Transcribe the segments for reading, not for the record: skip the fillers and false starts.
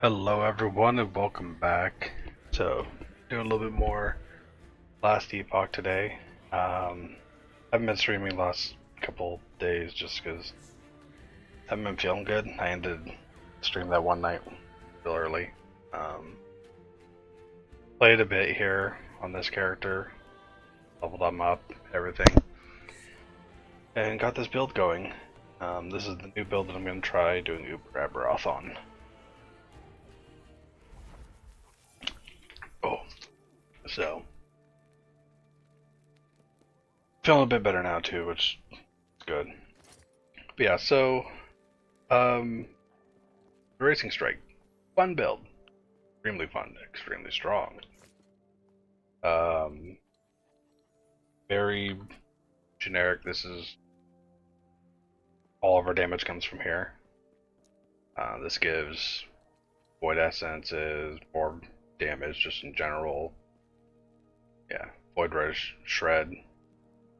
Hello everyone and welcome back. So, doing a little bit more Last Epoch today. I haven't been streaming the last couple days just because I haven't been feeling good. I ended the stream that one night real early. Played a bit here on this character, leveled them up, everything, and got this build going. This is the new build that I'm going to try doing Uber Aberoth on. So feeling a bit better now too, which is good. But yeah, so the Racing Strike, fun build, extremely fun, extremely strong. Very generic. This is all of our damage comes from here. This gives Void Essences, more damage just in general. Yeah, Void Rush, Shred, a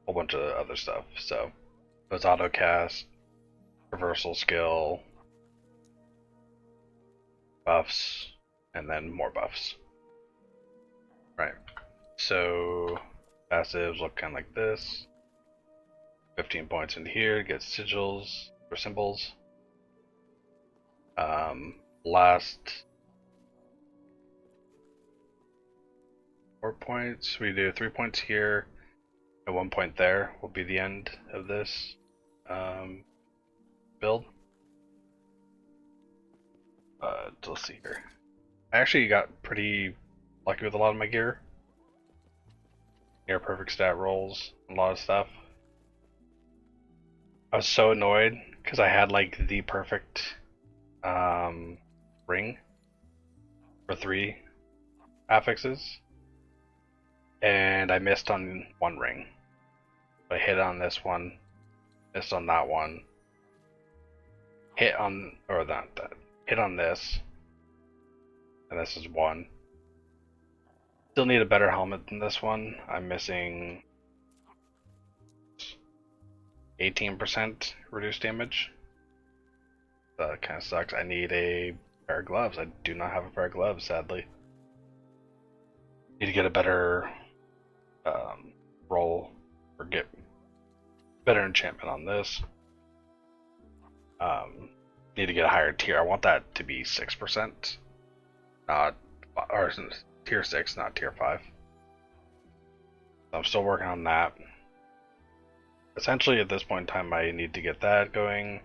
whole bunch of other stuff. So there's auto cast, reversal skill, buffs, and then more buffs. Right. So passives look kind of like this. 15 points into here, get sigils or symbols. Last 4 points, we do 3 points here and 1 point there will be the end of this build. Let's see here. I actually got pretty lucky with a lot of my gear. Near perfect stat rolls, a lot of stuff. I was so annoyed because I had like the perfect ring for 3 affixes, and I missed on one ring. I hit on this one, missed on that one, hit on, or not that, hit on this, and this is one. Still need a better helmet than this one. I'm missing 18% reduced damage. That kind of sucks. I need a pair of gloves. I do not have a pair of gloves, sadly. Need to get a better roll or get better enchantment on this. Need to get a higher tier. I want that to be 6%, not or tier 6, not tier 5. So I'm still working on that. Essentially, at this point in time, I need to get that going.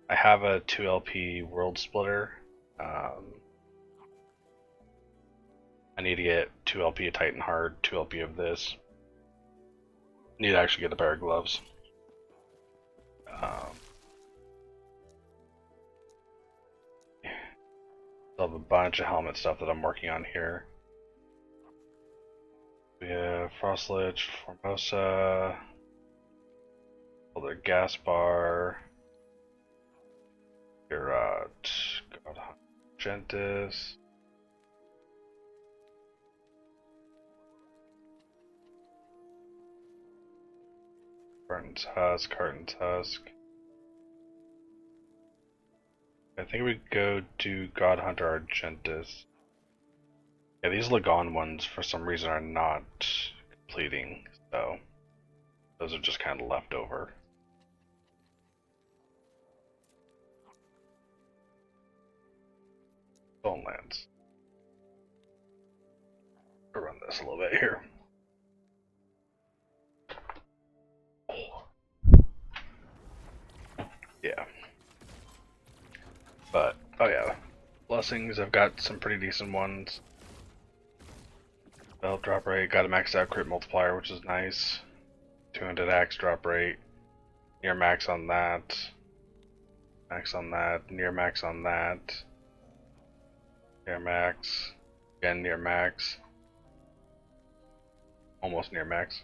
I have a 2LP World Splitter. I need to get 2LP of Titan Heart, 2LP of this. Need to actually get a pair of gloves. I have a bunch of helmet stuff that I'm working on here. We have Frostlich, Formosa, other gas bar, Garrot, God, Gentis. Carton's Husk, Carton's Husk. I think we go to God Hunter Argentus. Yeah, these Lagon ones for some reason are not completing, so those are just kind of left over. Stonelands. I'll run this a little bit here. Yeah. But, oh yeah. Blessings, I've got some pretty decent ones. Belt drop rate, got a maxed out crit multiplier, which is nice. 200 axe drop rate. Near max on that. Max on that. Near max on that. Near max. Again, near max. Almost near max.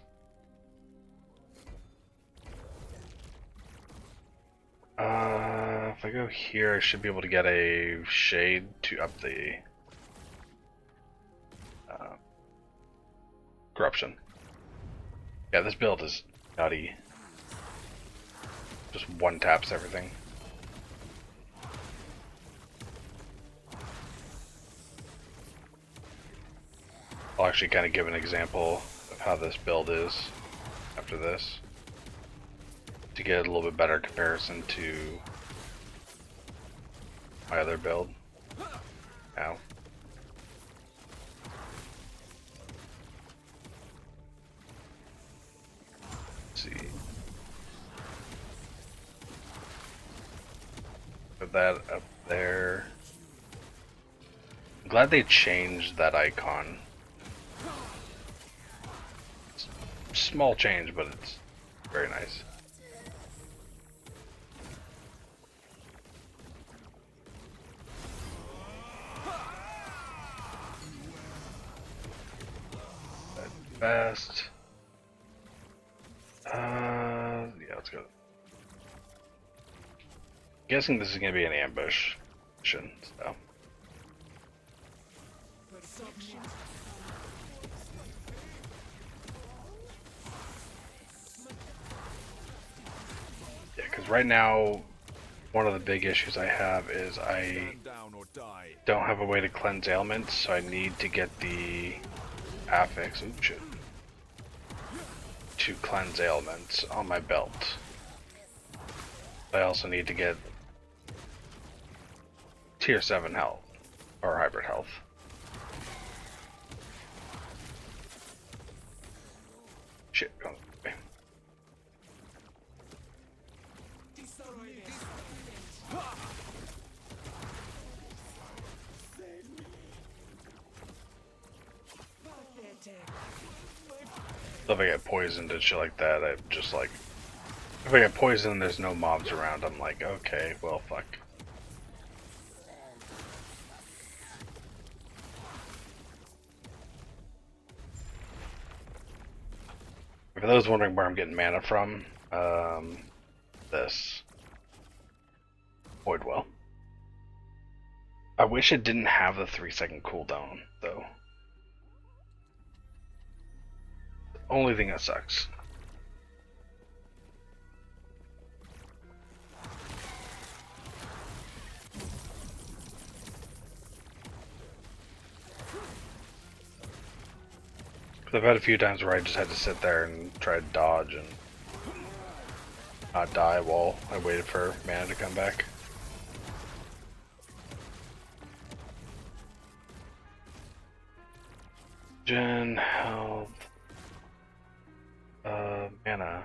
If I go here, I should be able to get a shade to up the corruption. Yeah, this build is nutty. Just one taps everything. I'll actually kind of give an example of how this build is after this to get a little bit better comparison to my other build. Ow. Let's see. Put that up there. I'm glad they changed that icon. It's a small change, but it's very nice. Fast. Yeah, let's go. Guessing this is gonna be an ambush mission, so. Yeah, because right now, one of the big issues I have is I don't have a way to cleanse ailments, so I need to get the affix to cleanse ailments on my belt. I also need to get tier 7 health, or hybrid health. Shit, going away. If I get poisoned and shit like that, I'm just like, if I get poisoned and there's no mobs around, I'm like, okay, well, fuck. For those wondering where I'm getting mana from, this Void Well. I wish it didn't have the 3-second cooldown, though. Only thing that sucks. I've had a few times where I just had to sit there and try to dodge and not die while I waited for mana to come back. Gen, health, mana.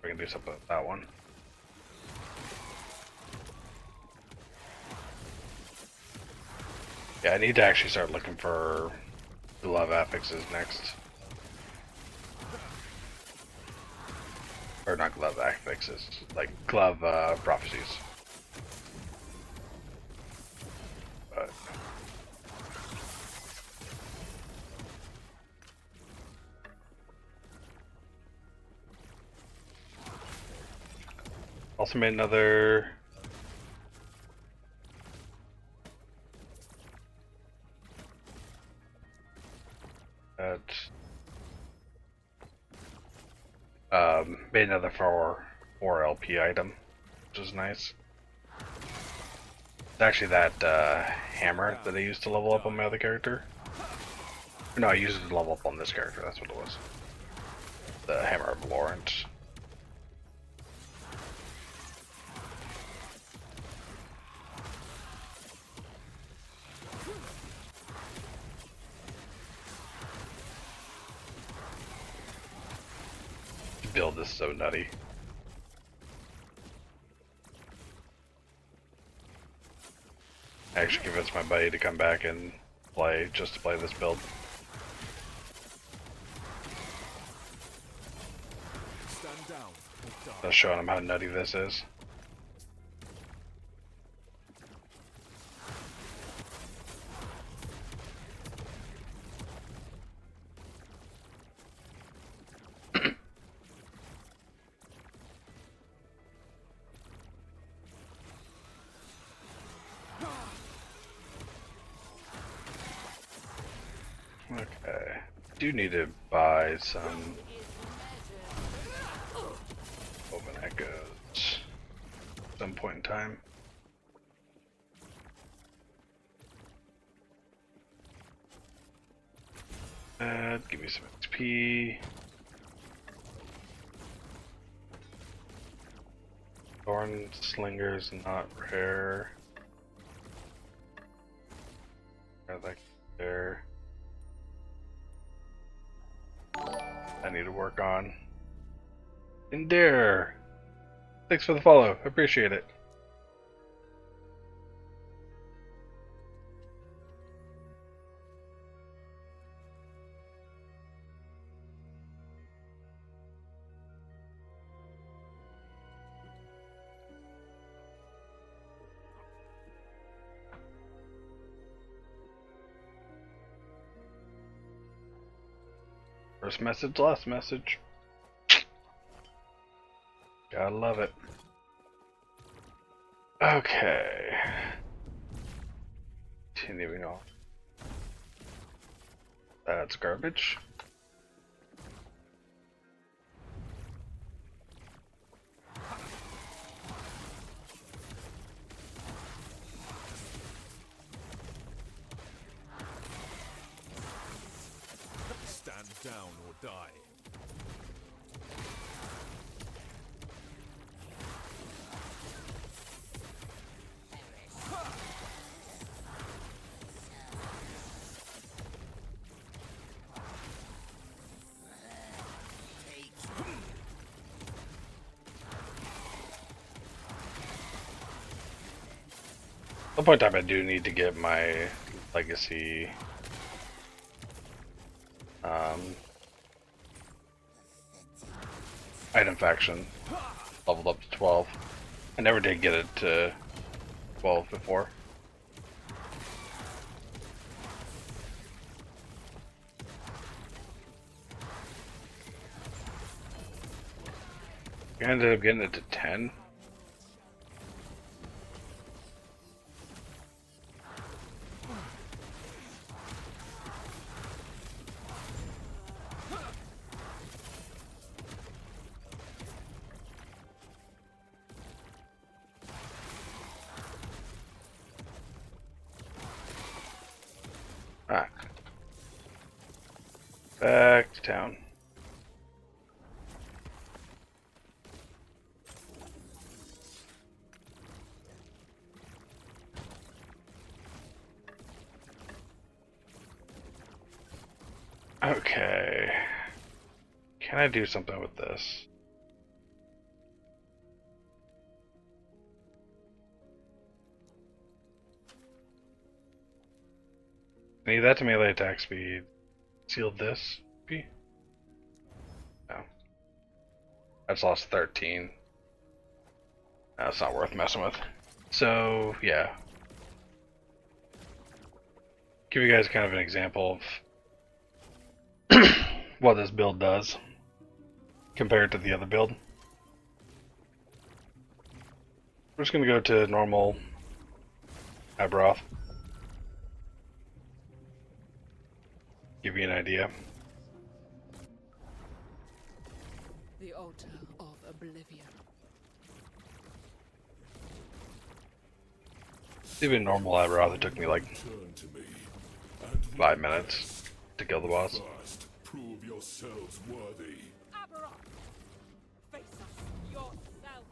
We can do something with that one. Yeah, I need to actually start looking for glove affixes next. Or not glove affixes, like glove prophecies. But also made another made another 4 LP item, which is nice. It's actually that hammer that I used to level up on my other character. No, I used it to level up on this character, that's what it was. The Hammer of Lawrence. Build is so nutty. I actually convinced my buddy to come back and play, just to play this build. Just showing him how nutty this is. Okay, do need to buy some open echoes at some point in time. Give me some XP. Thorn Slinger's not rare. That there. I need to work on. Endare! Thanks for the follow. Appreciate it. First message, last message. Gotta love it. Okay. Continuing on. That's garbage. Stand down or die. At some point in time, I do need to get my legacy item faction leveled up to 12. I never did get it to 12 before. I ended up getting it to 10. Ah. Back to town. Okay. Can I do something with this? I need that to melee attack speed. Seal this? Be? No. I just lost 13. That's not worth messing with. So, yeah. Give you guys kind of an example of what this build does compared to the other build. We're just going to go to normal Abroth. Give you an idea. The altar of oblivion. Even normal Abroth, it took me like 5 minutes to kill the boss. First, prove yourselves worthy. Aberron! Face us yourself!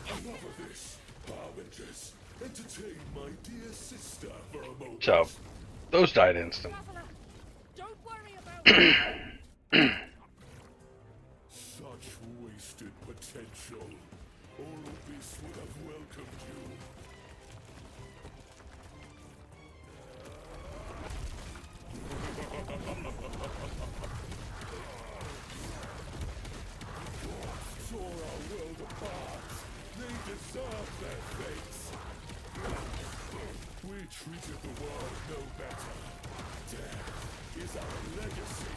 Enough of this, Harbingers. Entertain my dear sister for a moment. So, those died instant. Traveler, don't worry about Such wasted potential. Oropis would have welcomed you. Tore our world apart. They deserve their fates. We treated the world no better. Death is our legacy.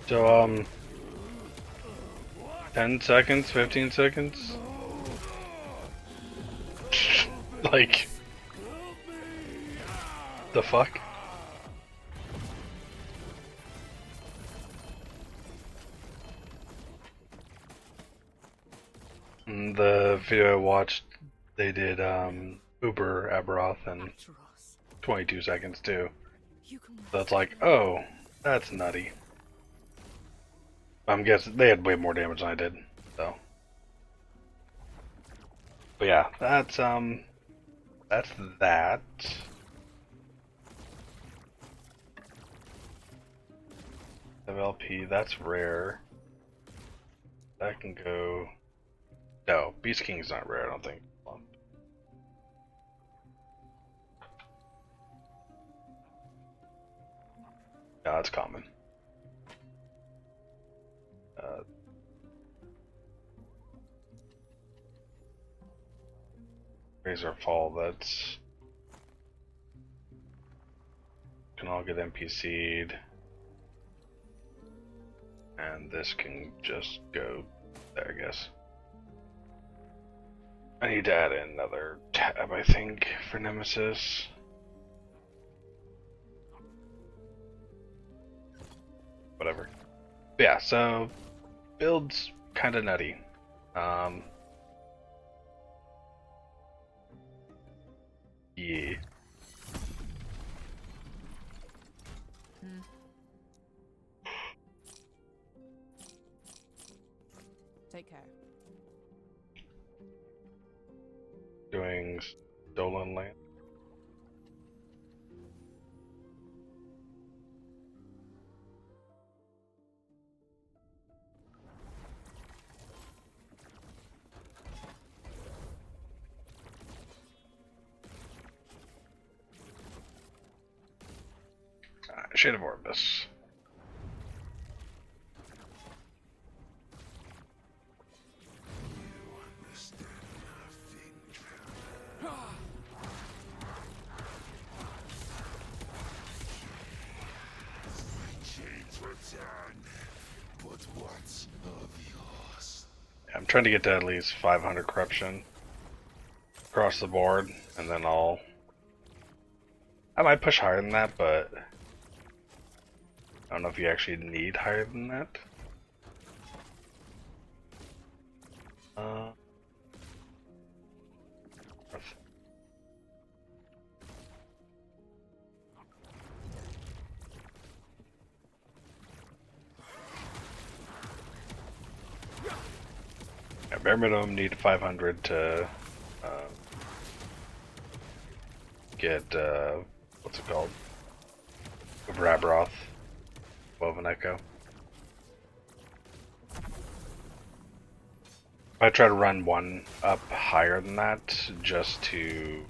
So, 10 seconds, 15 seconds? Like, the fuck? on the video I watched, they did Uber Aberoth in Dross. 22 seconds too. You can So it's like, oh, that's nutty. I'm guessing they had way more damage than I did, so. But yeah, that's that. FLP, that's rare. That can go. No, Beast King's not rare, I don't think. No, it's common. Razor Fall, that's. Can all get NPC'd. And this can just go there, I guess. I need to add in another tab, I think, for Nemesis. Whatever. But yeah, so build's kind of nutty. Yeah. Take care. Doing stolen land. Shade of Orbis. But what's of yours? I'm trying to get to at least 500 corruption across the board, and then I might push higher than that, but I don't know if you actually need higher than that. Yeah, bare minimum need 500 to get what's it called? Vrabroth, Woven Echo. I try to run one up higher than that just to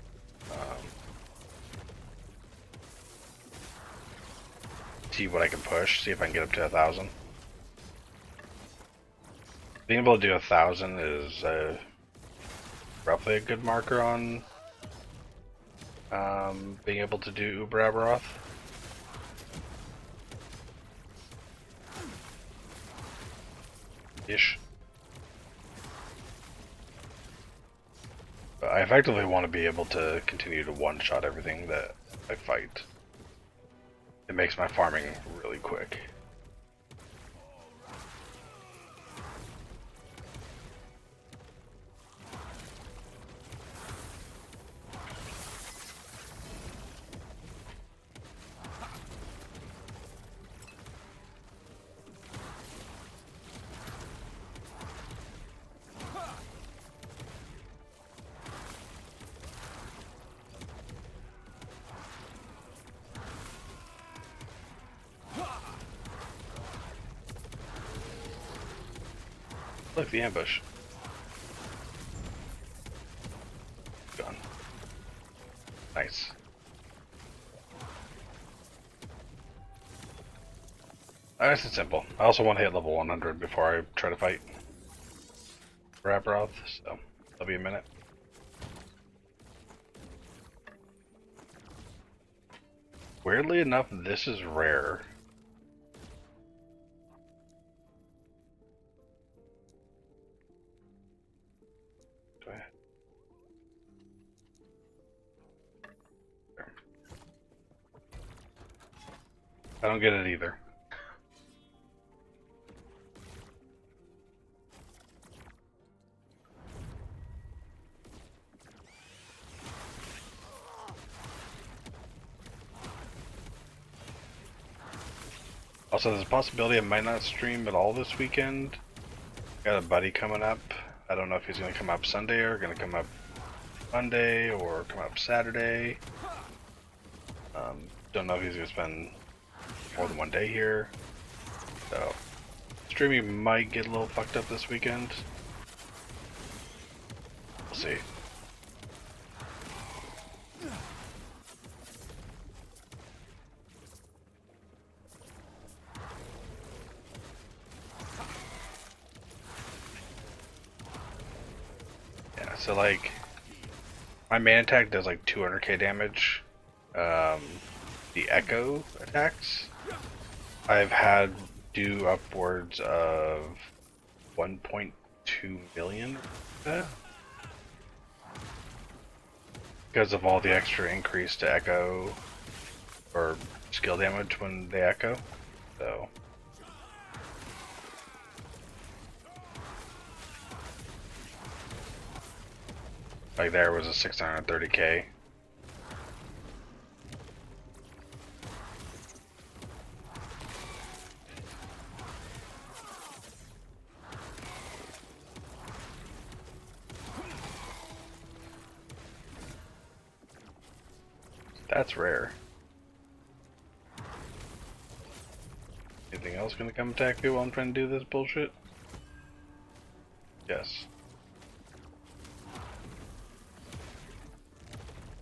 see what I can push, see if I can get up to 1,000. Being able to do 1,000 is roughly a good marker on being able to do Uber Aberoth. Ish. But I effectively want to be able to continue to one-shot everything that I fight. It makes my farming really quick. Look, the ambush. Gone. Nice. Nice and simple. I also want to hit level 100 before I try to fight Raproth, so that'll be a minute. Weirdly enough, this is rare. I don't get it either. Also, there's a possibility I might not stream at all this weekend. Got a buddy coming up. I don't know if he's gonna come up Sunday or gonna come up Monday or come up Saturday. Don't know if he's gonna spend more than one day here. So, streaming might get a little fucked up this weekend. We'll see. Yeah, so like, my main attack does like 200k damage. The echo attacks I've had do upwards of 1.2 million because of all the extra increase to echo or skill damage when they echo. So like there was a 630k. That's rare. Anything else gonna come attack me while I'm trying to do this bullshit? Yes.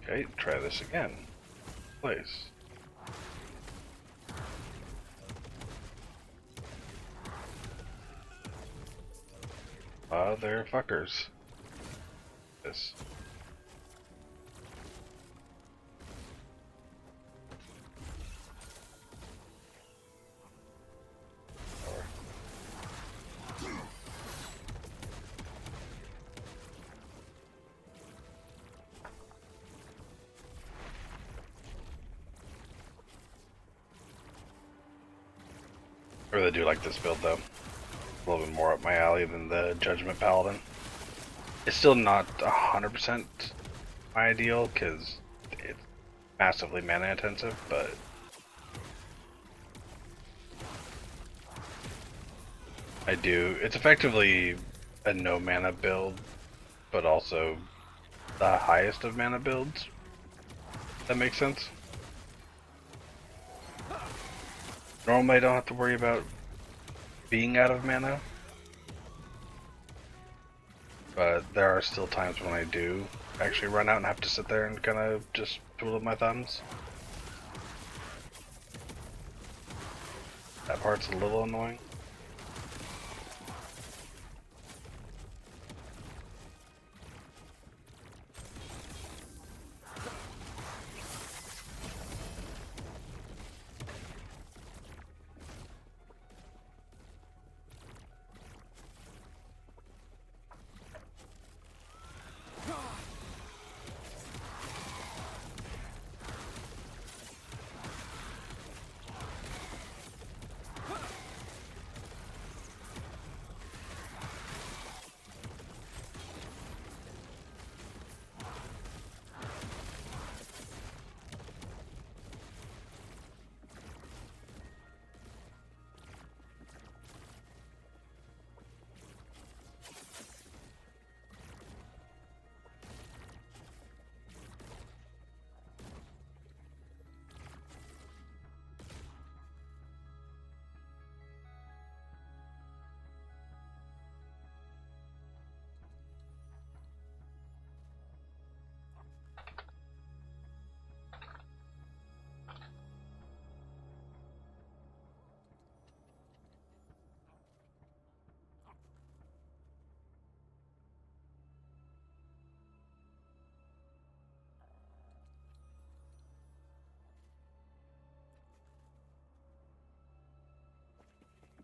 Okay, try this again. Place. Motherfuckers. This. I really do like this build though. A little bit more up my alley than the Judgment Paladin. It's still not 100% my ideal because it's massively mana intensive, but I do. It's effectively a no mana build, but also the highest of mana builds. That makes sense. Normally I don't have to worry about being out of mana, but there are still times when I do actually run out and have to sit there and kind of just twiddle my thumbs. That part's a little annoying.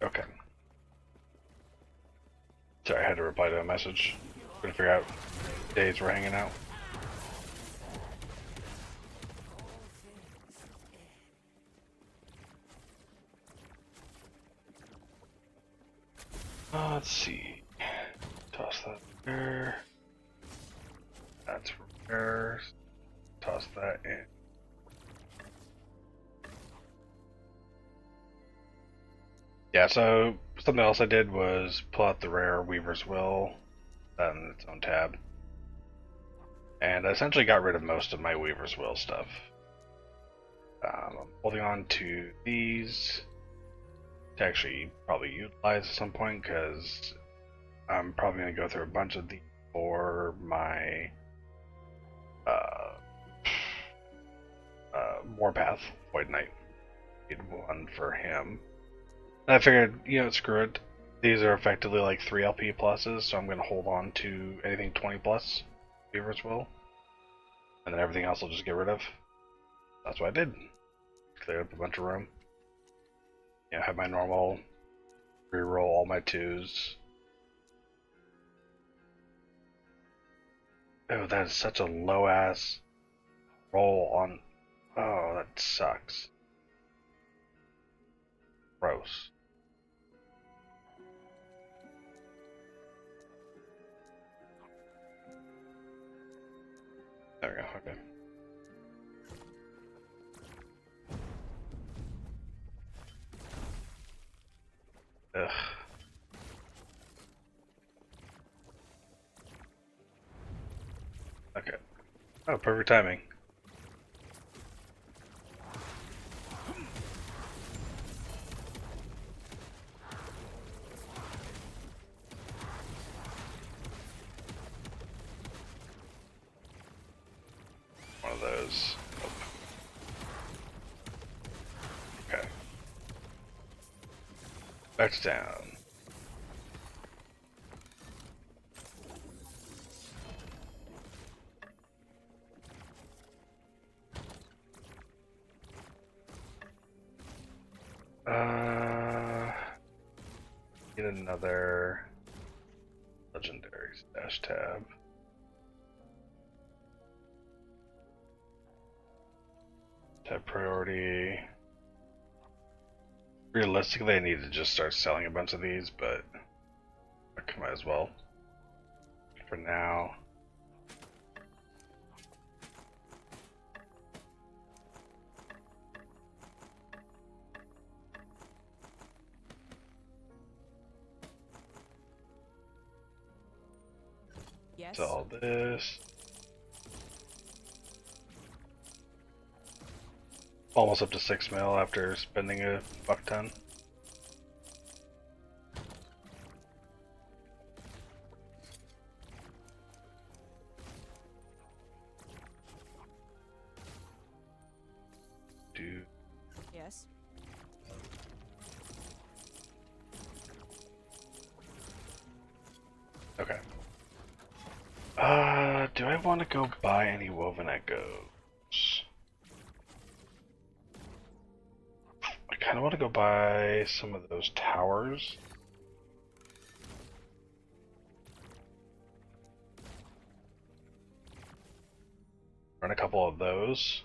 Okay. Sorry, I had to reply to a message. Gonna figure out days we're hanging out. Let's see. Toss that there. That's rare. Toss that in. Yeah, so something else I did was pull out the rare Weaver's Will, in its own tab, and I essentially got rid of most of my Weaver's Will stuff. I'm holding on to these to actually probably utilize at some point because I'm probably going to go through a bunch of these for my uh, Warpath Void Knight. Need one for him. And I figured, screw it. These are effectively like 3 LP pluses, so I'm going to hold on to anything 20 plus, Weaver's Will. And then everything else I'll just get rid of. That's what I did. Cleared up a bunch of room. Have my normal reroll all my 2s. Oh, that is such a low ass roll on. Oh, that sucks. Gross. There we go, okay. Ugh. Okay. Oh, perfect timing. One of those. Nope. Okay. Back to town. Get another legendary stash tab. Tab priority. Realistically, I need to just start selling a bunch of these, but I might as well. For now. Yes. Sell this. Almost up to 6 mil after spending a buck ton. Do Yes. okay. Do I want to go buy any woven echoes? I kind of want to go buy some of those towers. Run a couple of those.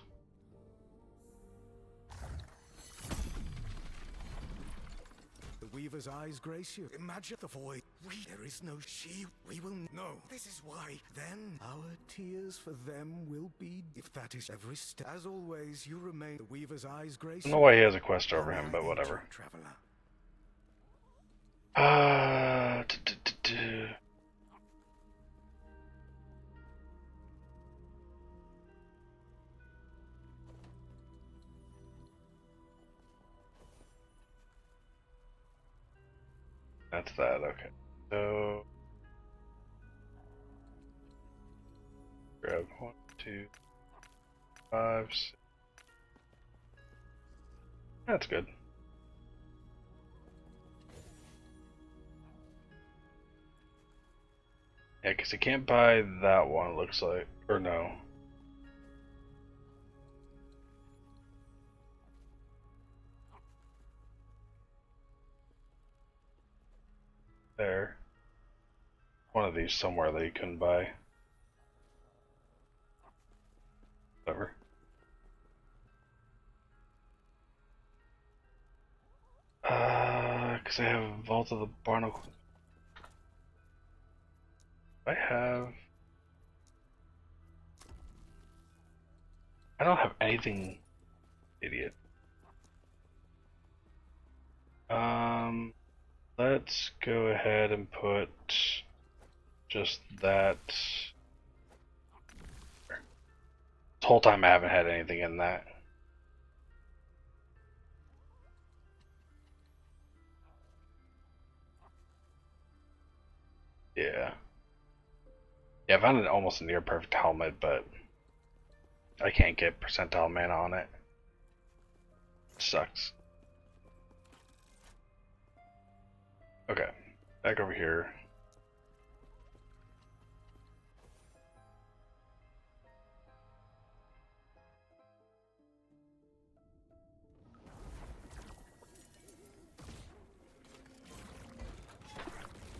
The Weaver's eyes grace you. Imagine the void. There is no she. We will know. This is why. Then our tears for them will be. If that is every step. As always, you remain. The Weaver's eyes grace I you. don't know why he has a quest over him, but whatever. Traveler. Uh, d -d -d -d. That's that, okay. So grab 1, 2, 5, 6. That's good. Yeah, because you can't buy that one, it looks like. Or no. There. One of these somewhere that you couldn't buy. Whatever. Because I have Vault of the Barnacle. I have. I don't have anything, idiot. Um, let's go ahead and put just that. This whole time I haven't had anything in that. Yeah. Yeah, I found an almost near perfect helmet, but I can't get percentile mana on it. Sucks. Okay, back over here.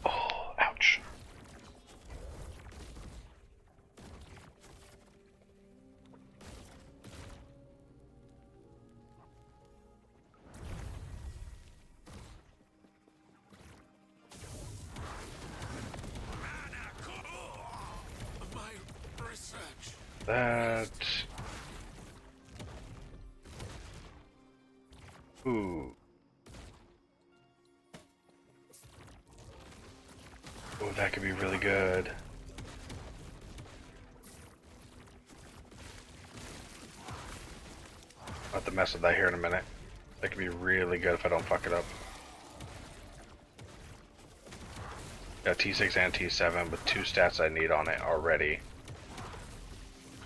Oh, ouch. My research. That. Ooh. Oh, that could be really good. I'll have to mess with that here in a minute. That could be really good if I don't fuck it up. Got T6 and T7 with 2 stats I need on it already.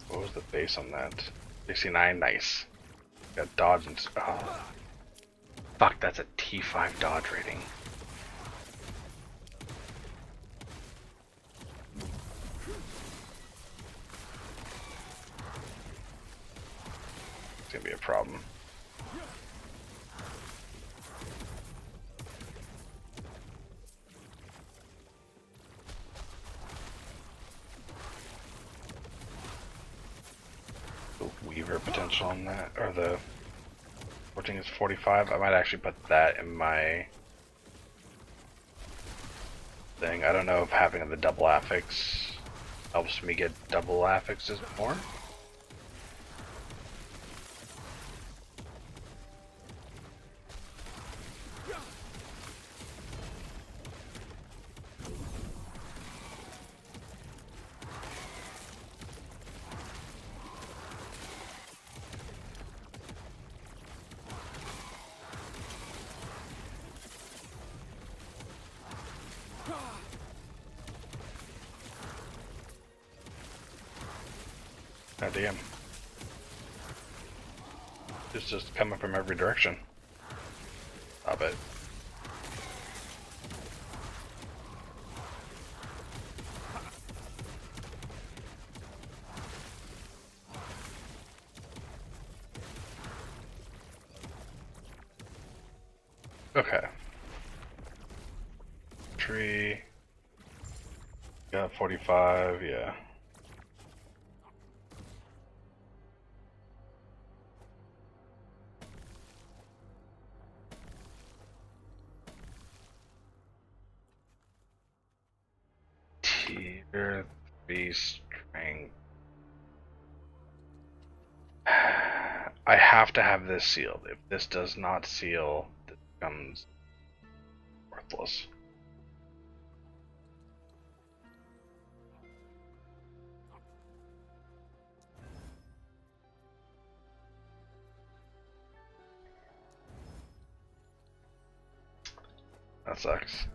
What was the base on that? 69, nice. Got dodge and... Oh. Fuck, that's a T5 dodge rating. It's gonna be a problem. The Weaver potential on that, or the 14 is 45. I might actually put that in my thing. I don't know if having the double affix helps me get double affixes more. God damn. It's just coming from every direction. Stop it. Okay. Tree. Got 45, yeah. Tier 3 strength. I have to have this sealed. If this does not seal, it becomes worthless. That sucks.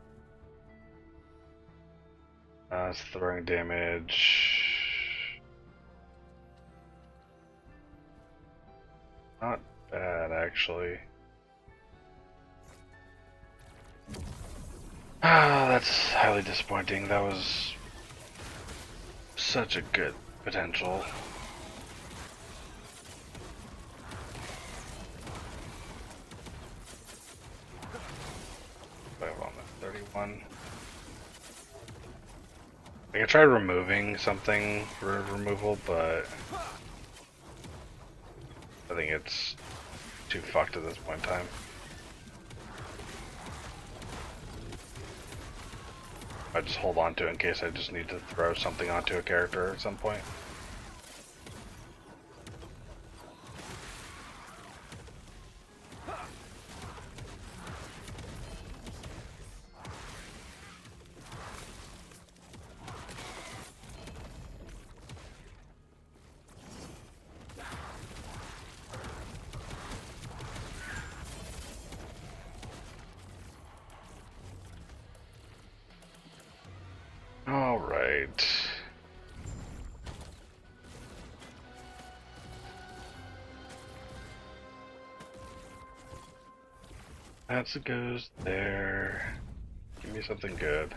It's throwing damage. Not bad, actually. Ah, that's highly disappointing. That was such a good potential. On the 31. I could try removing something for removal, but I think it's too fucked at this point in time. I just hold on to it in case I just need to throw something onto a character at some point. That goes there. Give me something good.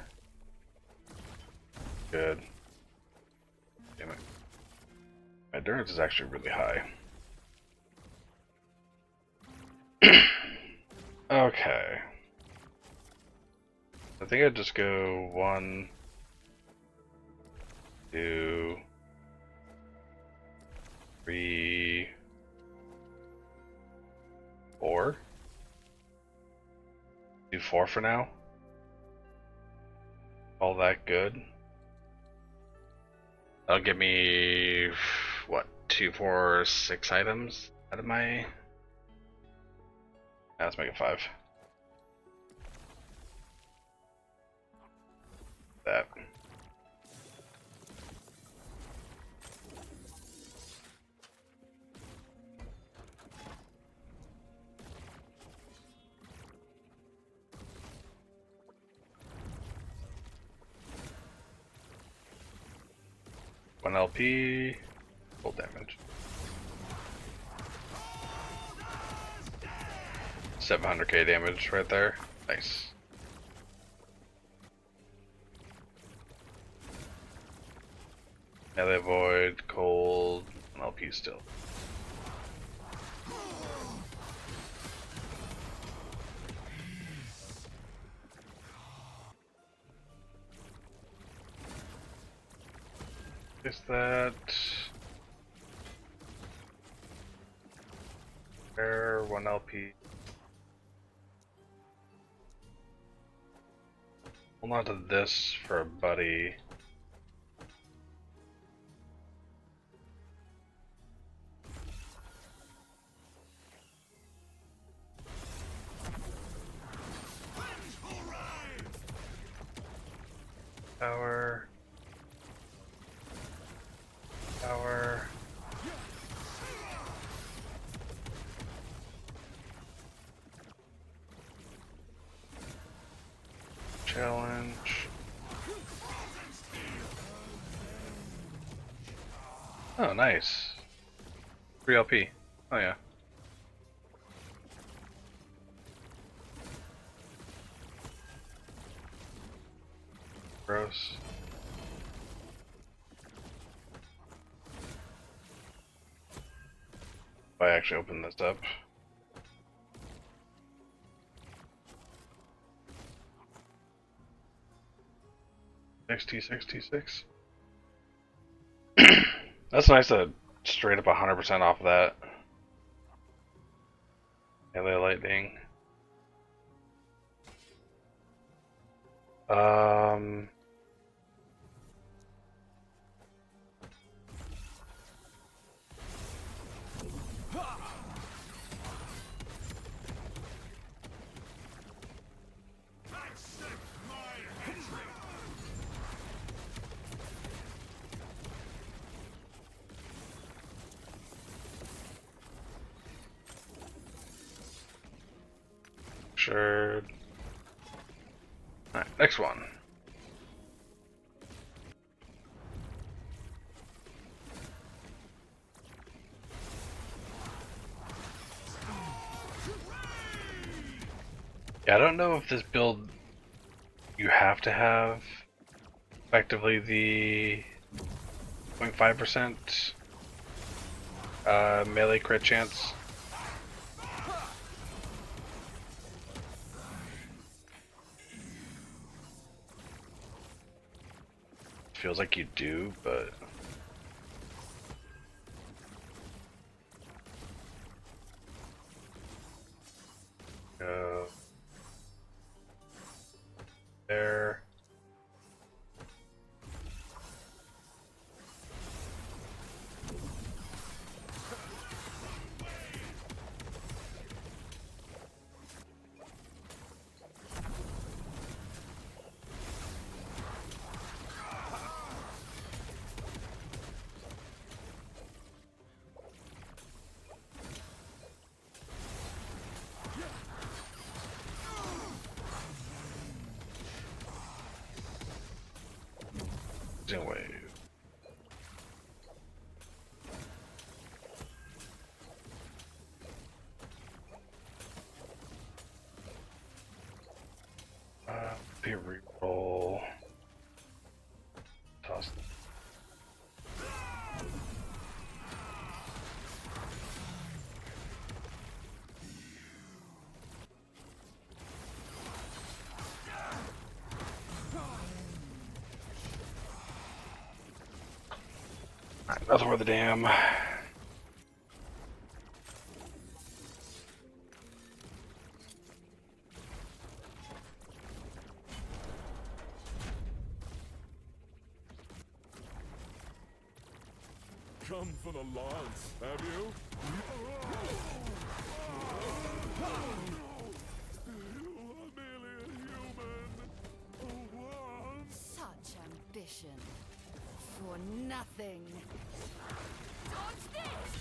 Good. Damn it. My endurance is actually really high. Okay. I think I'd just go 1, 2, 3, 4. Do 4 for now. All that good. That'll give me what, 2, 4, 6 items out of my. Let's make it 5. That. One LP, full damage. 700k damage right there. Nice. Melee void, cold, one LP still. Is that fair? 1 LP. Hold on to this for a buddy. Power. Power. Challenge. Oh, nice. 3 LP. Oh, yeah. Gross. If I actually open this up. XT6T6. That's nice to straight up 100% off of that. Melee lightning. Um. Sure. Alright, next one. Yeah, I don't know if this build you have to have effectively the 0.5% melee crit chance. Feels like you do, but go there. Wave. be a reroll. Toss. Alright, nothing worth a damn. Come for the lance, have you? You are merely a human. Such ambition. For nothing. Dodge this!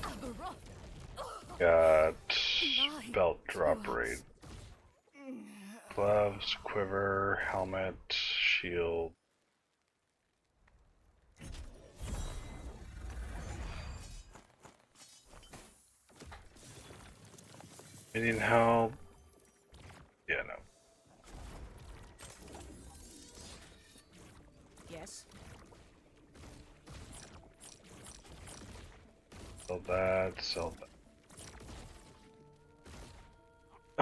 Aberroth! Got belt drop rate. Gloves, quiver, helmet, shield. Needing help? Yeah, no. Yes. Sell that, sell that.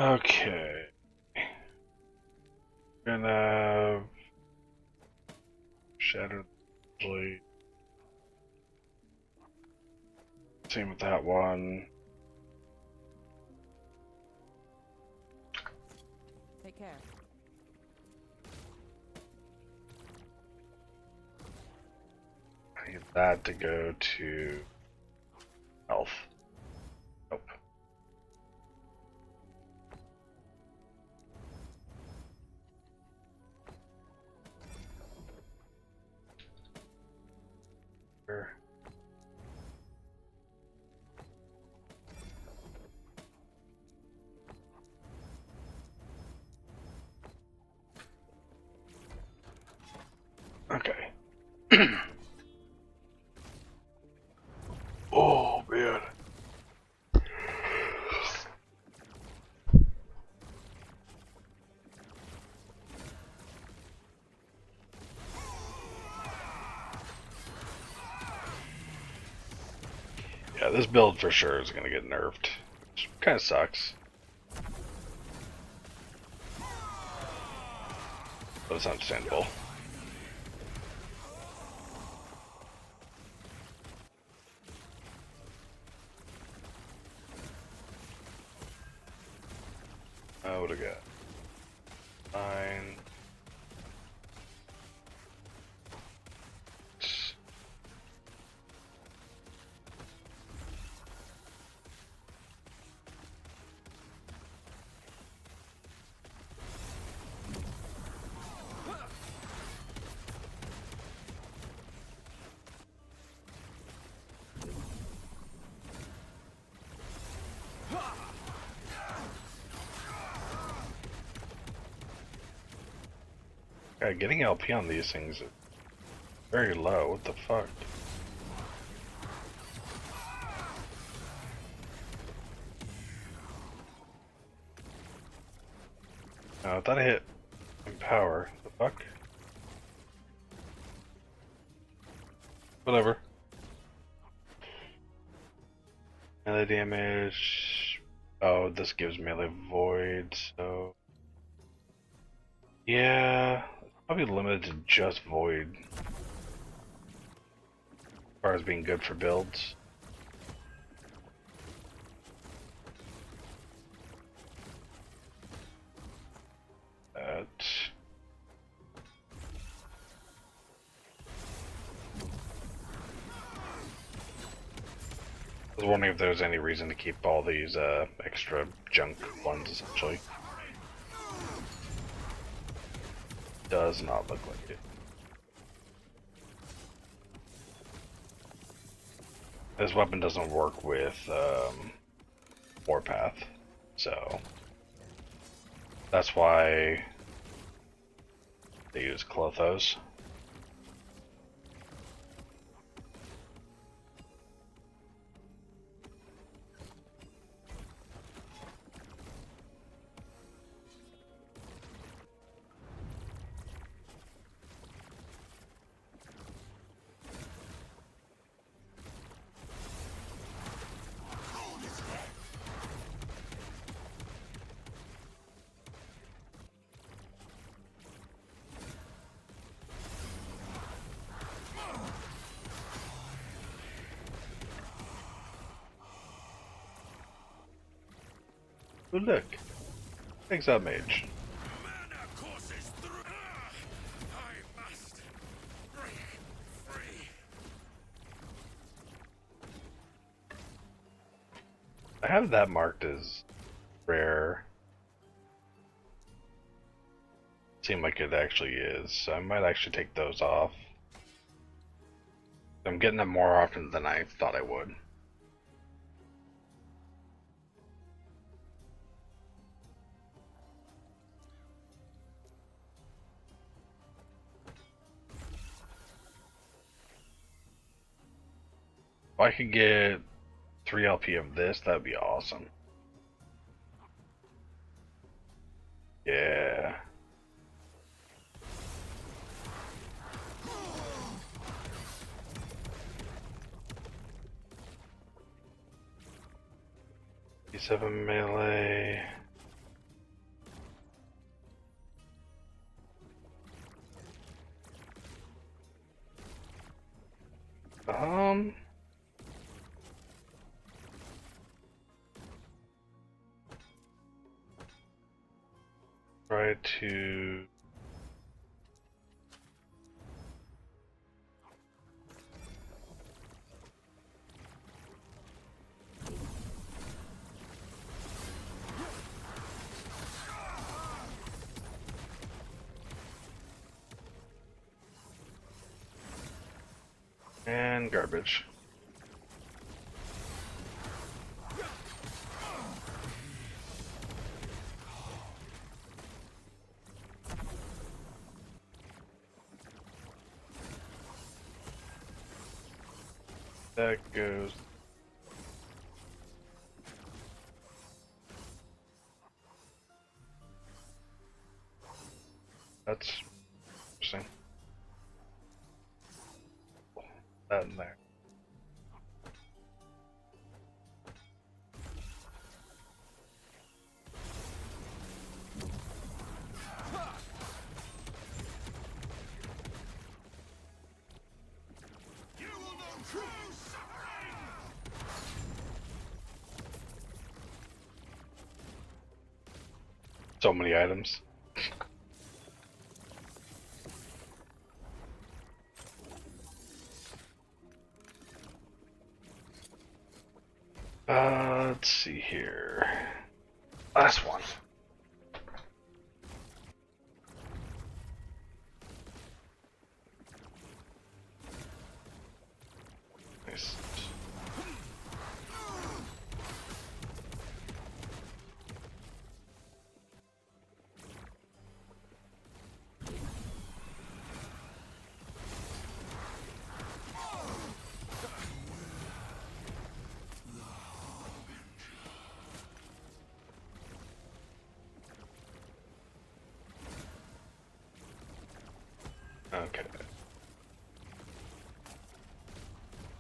Okay. Gonna shatter the blade. Same with that one. Take care. I need that to go to health. Nope. Sure. Okay. Oh man. Yeah, this build for sure is gonna get nerfed. Which kinda sucks. But it's understandable. What do I got? 9. God, getting LP on these things is very low. What the fuck? I thought I hit Empower. The fuck? Whatever. Melee damage. Oh, this gives melee void, so. Yeah. It's probably limited to just void. As far as being good for builds. That. I was wondering if there was any reason to keep all these extra junk ones, essentially. Does not look like it. This weapon doesn't work with Warpath, so that's why they use Clothos. Oh look, Exile Mage. Mana courses through. I must break free. I have that marked as rare. Seem like it actually is, so I might actually take those off. I'm getting them more often than I thought I would. If I could get 3 LP of this, that'd be awesome. Yeah. D7 melee. Um. Try to. And garbage. That goes. That's interesting. That in there. You will know true suffering. So many items. Let's see here. Last one. Nice. Okay.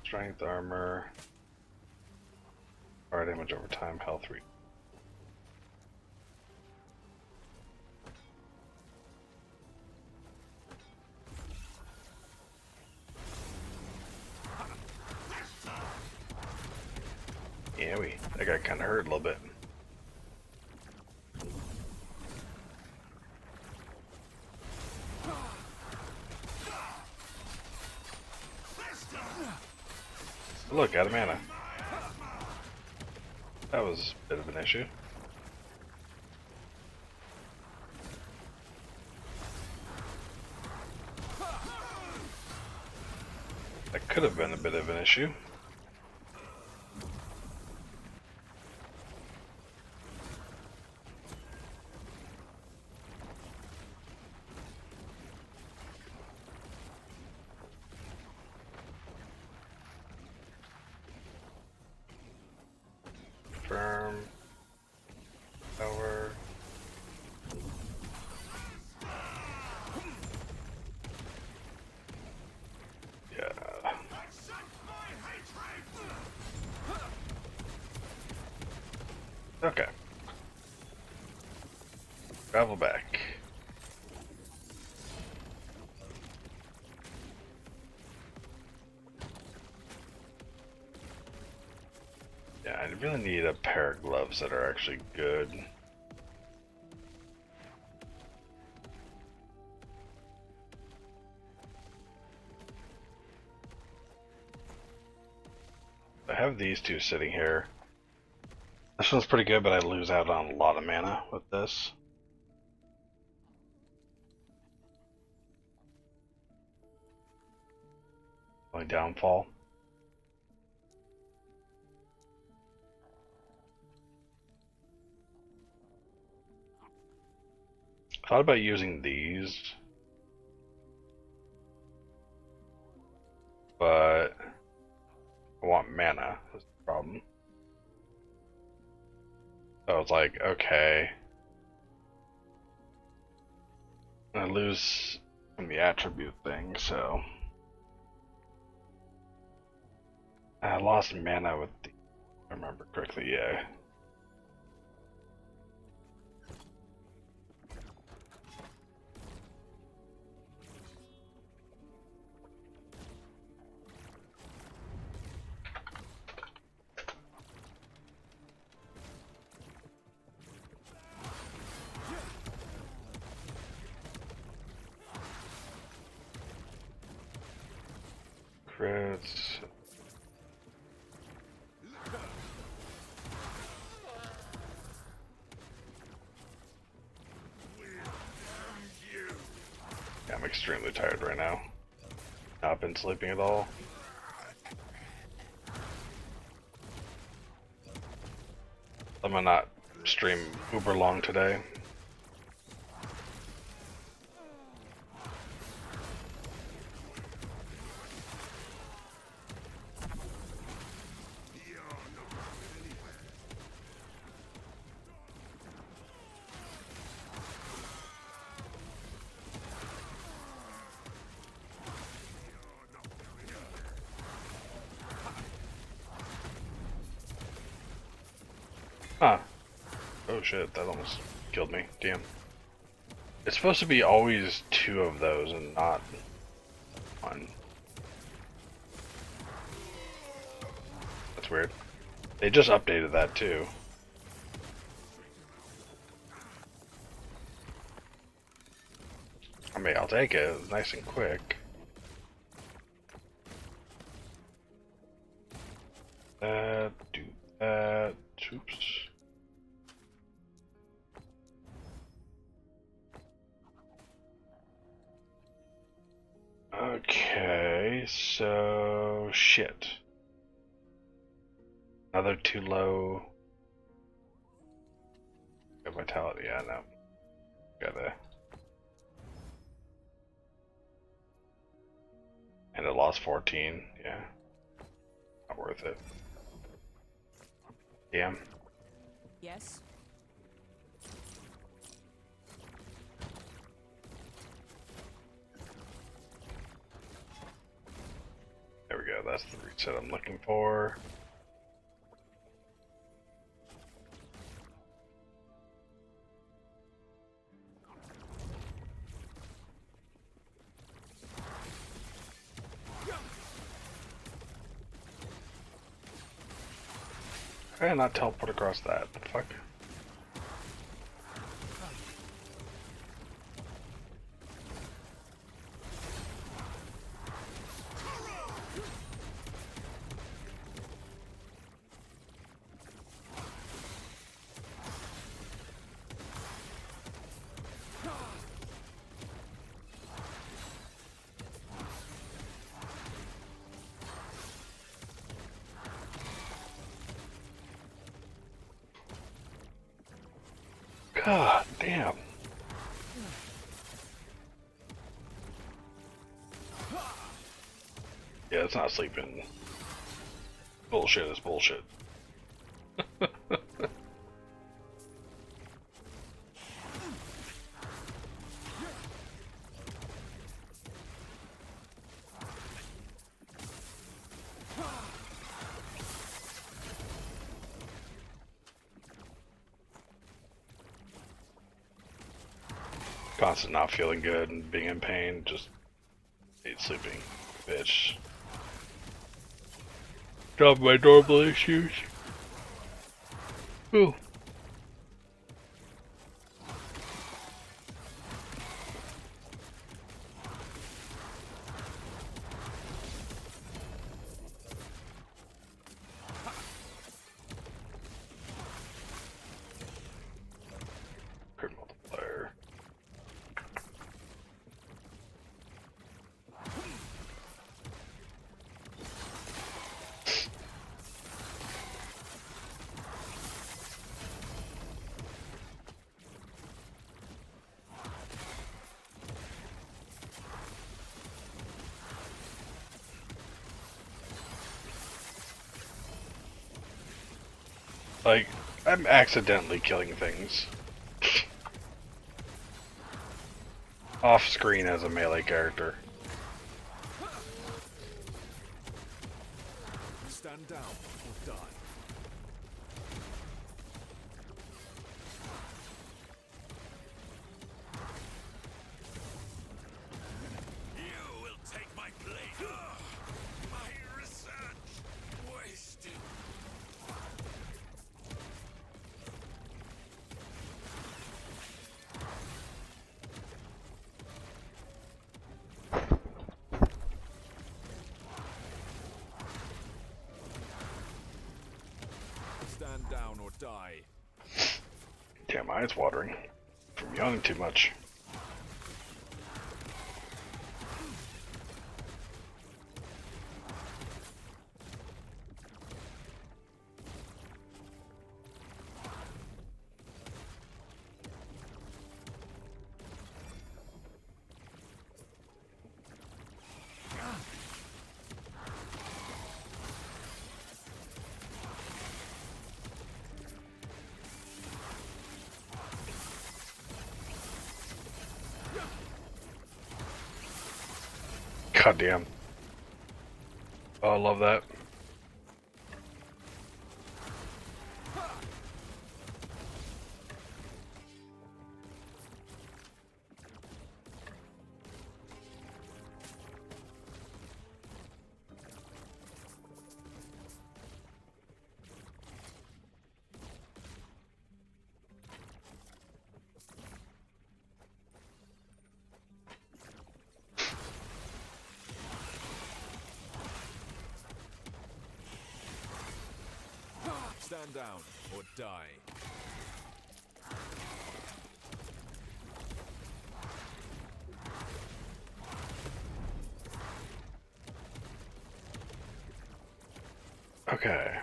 Strength, armor, fire damage over time, health 3. Yeah, that got kind of hurt a little bit. Look, out of mana. That was a bit of an issue. That could have been a bit of an issue. Confirm. Power. Yeah. Okay. Travel back. Yeah, I really need a pair of gloves that are actually good. I have these two sitting here. This one's pretty good, but I lose out on a lot of mana with this. My downfall. Thought about using these, but I want mana. That's the problem. So it's like, okay. I lose from the attribute thing, so I lost mana with the, if I remember correctly, yeah. Crits. Yeah, I'm extremely tired right now. Not been sleeping at all. I'm gonna not stream uber long today. Huh. Oh shit, that almost killed me. Damn. It's supposed to be always two of those and not one. That's weird. They just updated that too. I mean, I'll take it. It's nice and quick. Do that. Oops. Okay, so shit. Another too low. Vitality, yeah, no. Gotta. And it lost 14, yeah. Not worth it. Damn. Yes? There we go, that's the reset I'm looking for. How did I not teleport across that? The fuck? God damn. Yeah, it's not sleeping. Bullshit is bullshit. Constant not feeling good and being in pain, just hate sleeping. Bitch. Drop my normal issues. Ooh. Crit multiplier. Like, I'm accidentally killing things. Off screen as a melee character. Stand down or die. You will take my blade. My research wasted. Stand down or die. Damn, my eyes watering. From yawning too much. God damn. Oh, I love that. Stand down or die. Okay.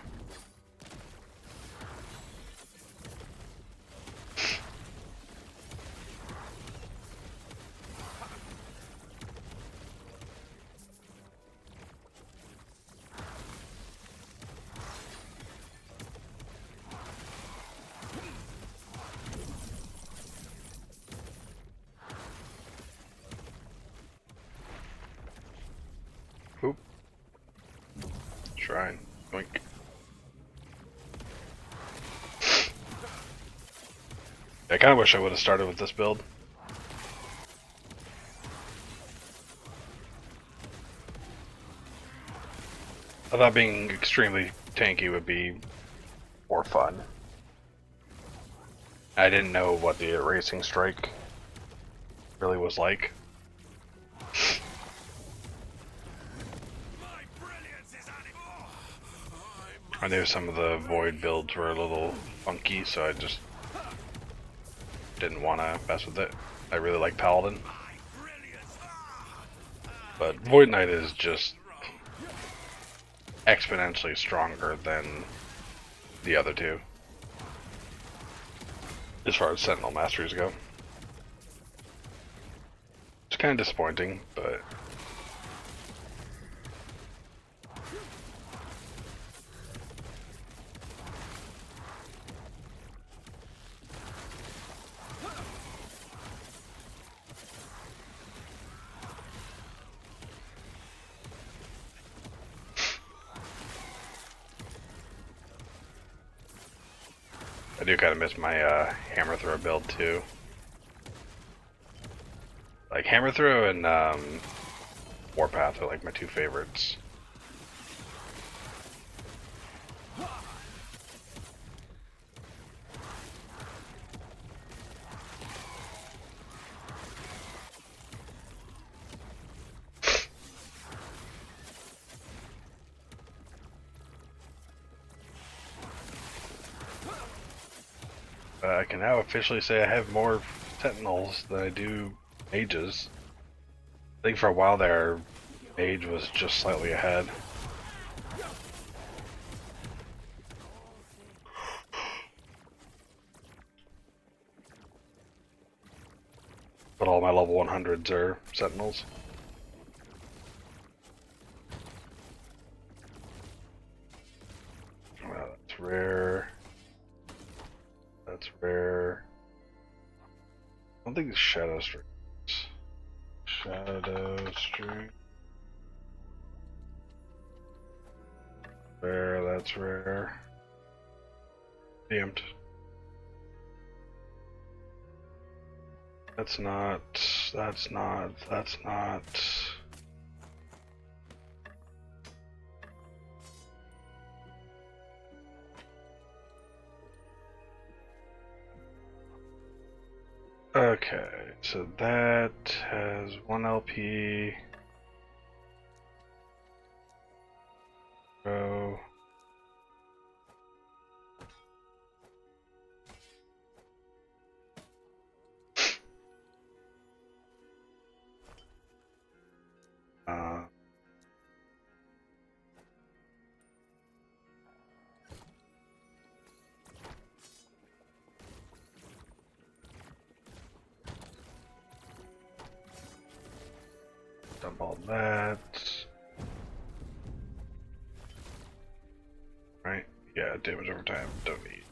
Oop. Shrine. Boink. I kinda wish I would have started with this build. I thought being extremely tanky would be more fun. I didn't know what the Erasing Strike really was like. My brilliance is I knew some of the Void builds were a little funky, so I just didn't want to mess with it. I really like Paladin, but Void Knight is just exponentially stronger than the other two, as far as Sentinel Masteries go. It's kind of disappointing, but I do kind of miss my Hammer Throw build too. Like Hammer Throw and Warpath are like my two favorites. I can now officially say I have more sentinels than I do mages. I think for a while there, mage was just slightly ahead. But all my level 100s are sentinels. That's rare. That's rare. I don't think it's Shadow Strings. Shadow String. Rare, that's rare. Damned. That's not. That's not. That's not. Okay, so that has 1 LP. Go. Uh, dump all that. Right? Yeah, damage over time. Don't need.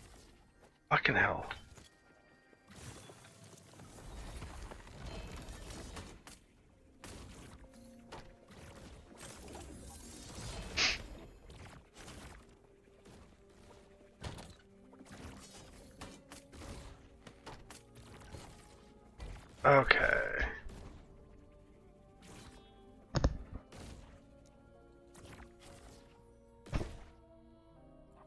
Fucking hell. Okay.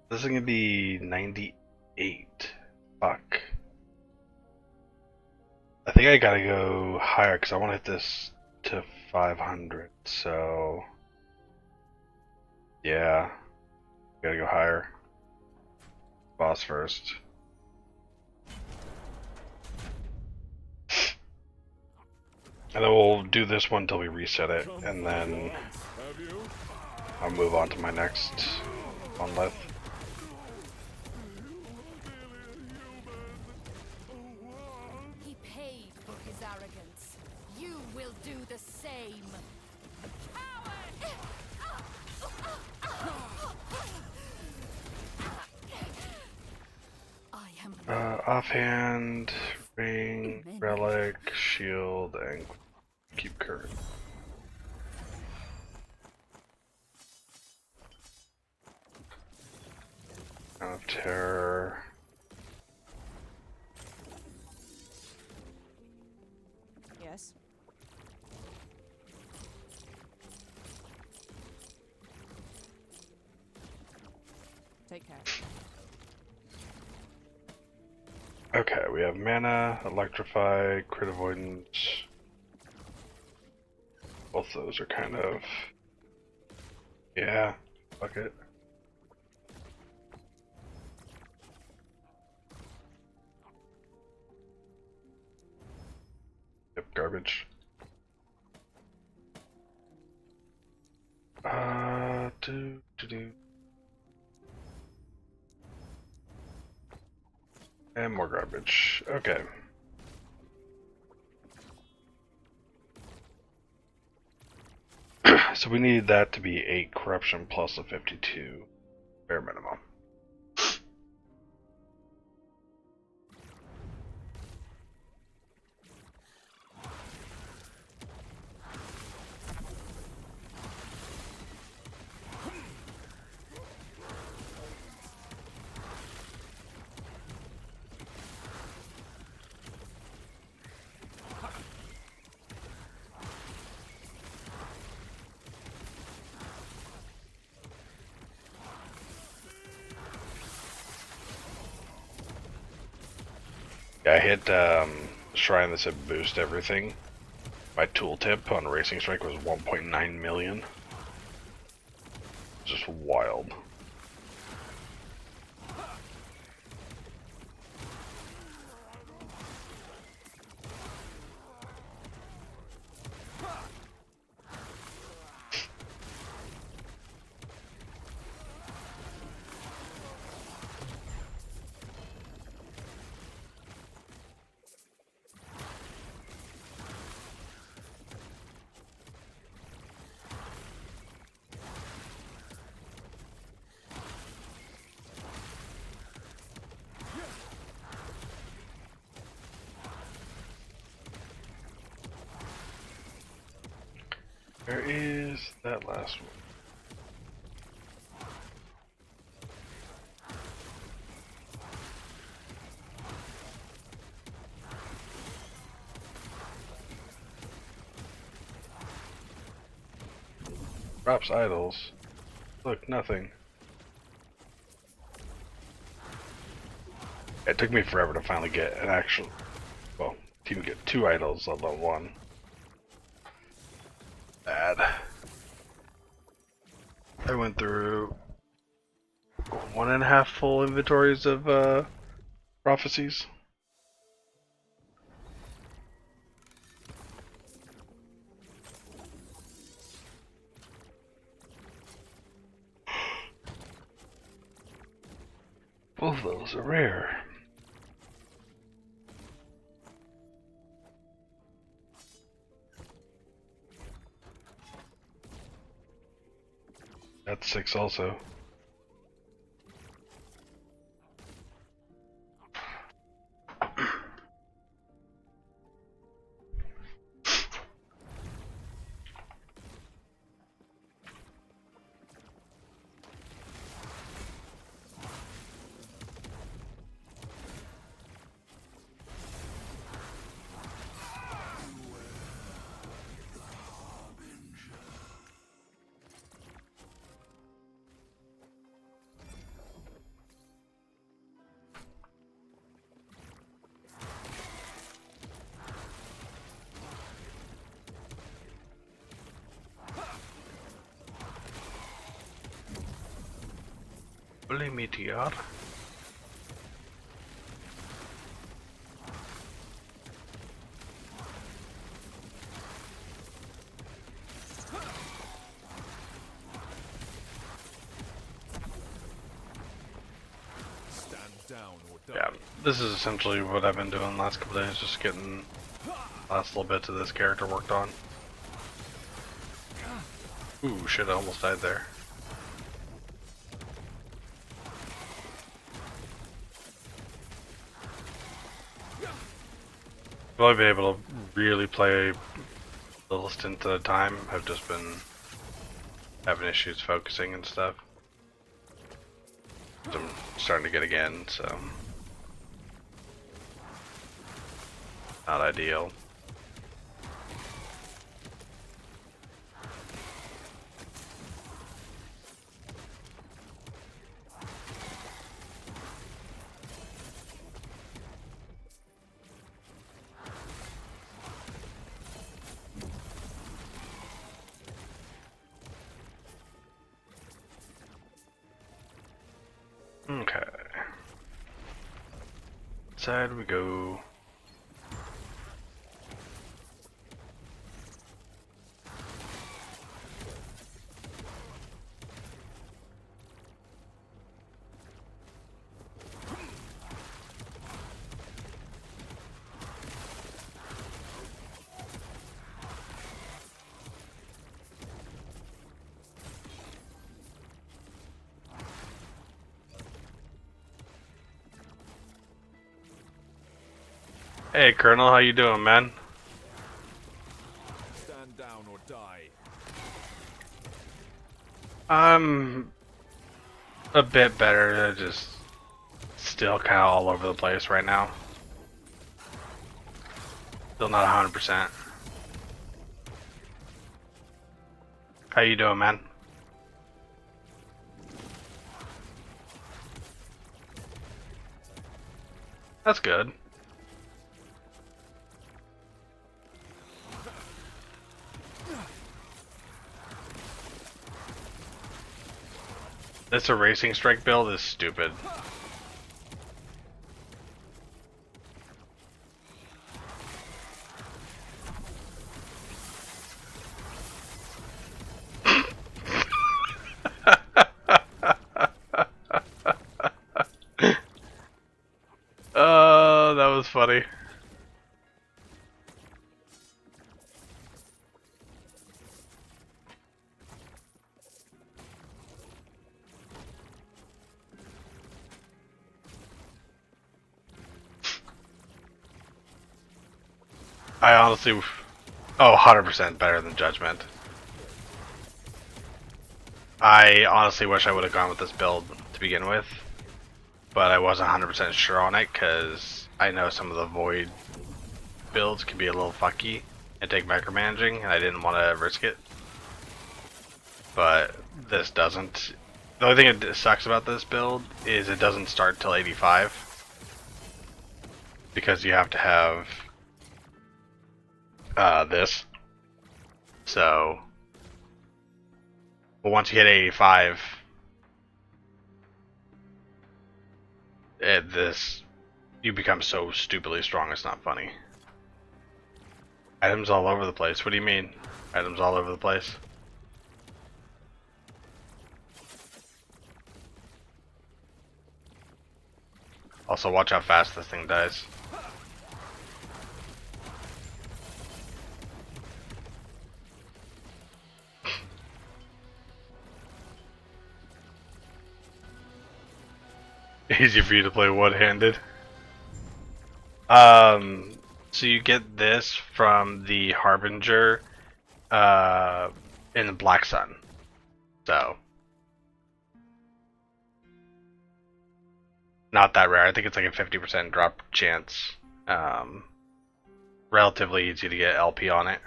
This is gonna be 98. Fuck. I think I gotta go higher because I want to hit this to 500. So, yeah, gotta go higher. Boss first. And then we'll do this one until we reset it, and then Have you? I'll move on to my next monolith. He paid for his arrogance. You will do the same. Coward! I am Offhand, ring, relic, shield, and keep current. Crown of Terror. Yes. Take care. Okay, we have mana, electrify, crit avoidance. Both those are kind of. Yeah, fuck it. Yep, garbage. Do. And more garbage. Okay. So we need that to be 8 corruption plus a 52 bare minimum. Yeah, I hit shrine that said boost everything. My tooltip on Racing Strike was 1.9 million. Just wild. Where is that last one? Drops idols. Look, nothing. It took me forever to finally get an actual, well, to even get 2 idols, let alone 1. Bad. I went through 1.5 full inventories of prophecies. Both of those are rare. That's 6 also. Holy meteor. Stand down or die. Yeah, this is essentially what I've been doing the last couple days, just getting last little bits of this character worked on. Ooh, shit, I almost died there. I've only been able to really play a little stint at a time. I've just been having issues focusing and stuff. I'm starting to get again, so not ideal. Okay. Inside we go. Hey Colonel, how you doing, man? Stand down or die. I'm a bit better, just still kind of all over the place right now. Still not 100%. How you doing, man? That's good. This erasing strike build is stupid. That was funny. I honestly, oh, 100% better than Judgment. I honestly wish I would have gone with this build to begin with, but I wasn't 100% sure on it because I know some of the void builds can be a little fucky and take micromanaging, and I didn't want to risk it. But this doesn't. The only thing that sucks about this build is it doesn't start till 85 because you have to have this. So, but once you hit 85, this you become so stupidly strong. It's not funny. Items all over the place. What do you mean? Items all over the place. Also, watch how fast this thing dies. Easy for you to play one-handed. So you get this from the Harbinger, in the Black Sun. So, not that rare. I think it's like a 50% drop chance. Relatively easy to get LP on it.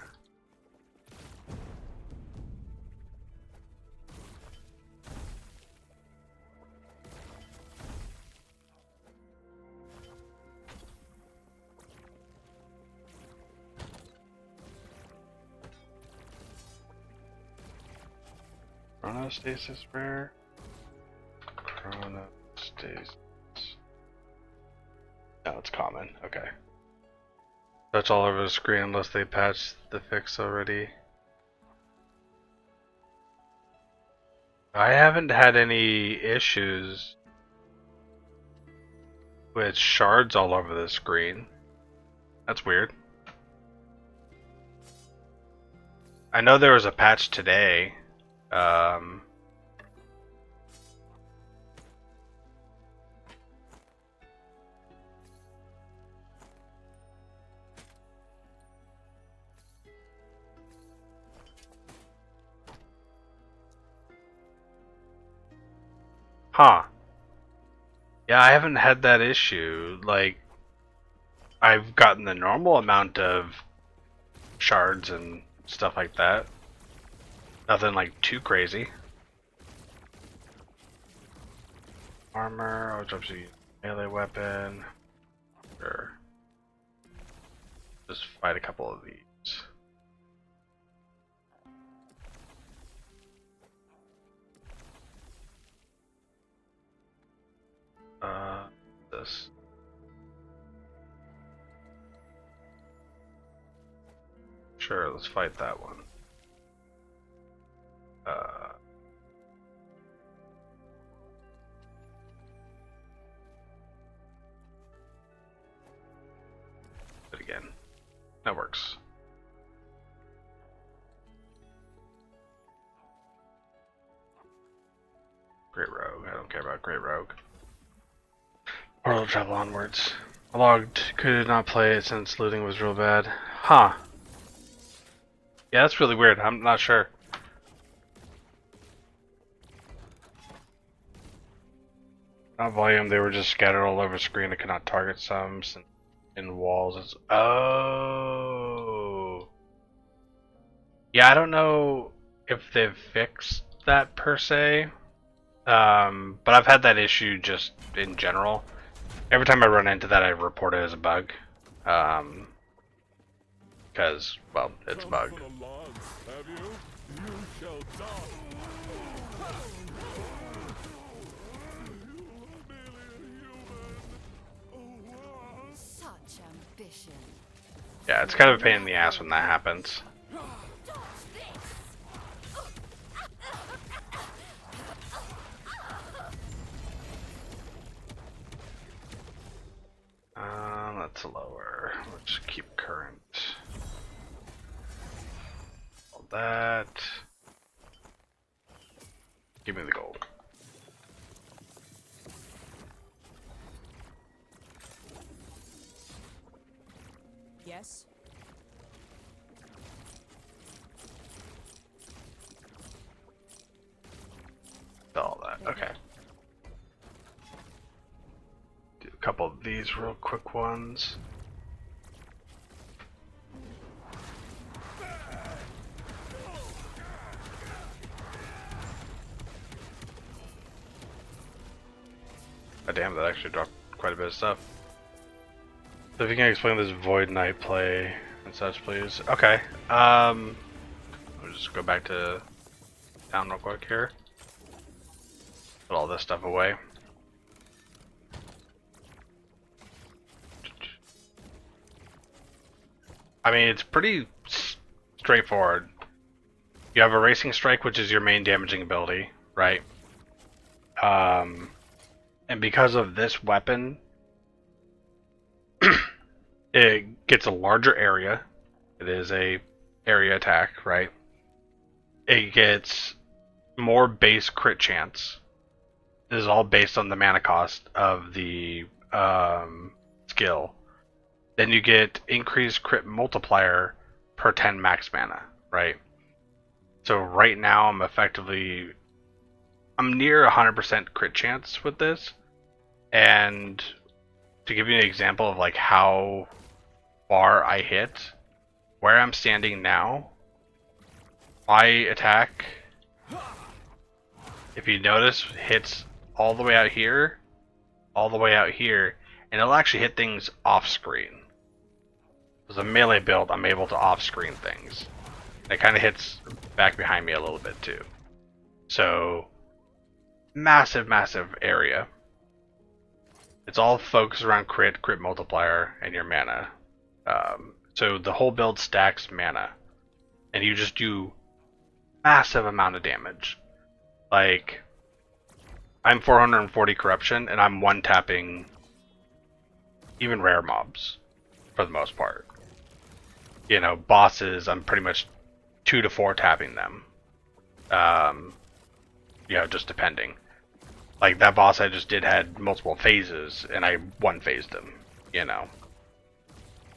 Chronostasis rare. Chronostasis. No, it's common. Okay. That's all over the screen unless they patched the fix already. I haven't had any issues with shards all over the screen. That's weird. I know there was a patch today. Huh. Yeah, I haven't had that issue. Like, I've gotten the normal amount of shards and stuff like that. Nothing like too crazy. Armor, I'll drop you melee weapon. Sure. Just fight a couple of these. This. Sure, let's fight that one. But again, that works. Great Rogue. I don't care about Great Rogue. Portal travel onwards. I logged. Could not play it since looting was real bad. Huh. Yeah, that's really weird. I'm not sure. Not volume, they were just scattered all over screen. I could not target some in walls. Oh. Yeah, I don't know if they've fixed that per se. But I've had that issue just in general. Every time I run into that, I report it as a bug. Because, well, it's a bug. Come for the lance, have you? You shall die. Such ambition. Yeah, it's kind of a pain in the ass when that happens. Let's lower. Let's keep current. All that. Give me the gold. Yes. all that. Okay. Do a couple of these real quick ones. Oh, damn, that actually dropped quite a bit of stuff. So if you can explain this Void Knight play and such, please. Okay. I'll just go back to town real quick here. Put all this stuff away. I mean, it's pretty straightforward. You have a Racing Strike, which is your main damaging ability, right? And because of this weapon, it gets a larger area. It is a area attack, right? It gets more base crit chance. This is all based on the mana cost of the skill. Then you get increased crit multiplier per 10 max mana, right? So right now I'm near 100% crit chance with this. And to give you an example of like how far I hit, where I'm standing now, my attack, if you notice, hits all the way out here, all the way out here, and it'll actually hit things off screen. As a melee build, I'm able to off screen things. It kind of hits back behind me a little bit too. So, massive, massive area. It's all focused around crit multiplier, and your mana. So the whole build stacks mana, and you just do massive amount of damage. Like, I'm 440 corruption, and I'm one-tapping even rare mobs, for the most part. You know, bosses, I'm pretty much 2 to 4 tapping them. You know, just depending. Like, that boss I just did had multiple phases, and I one-phased him, you know.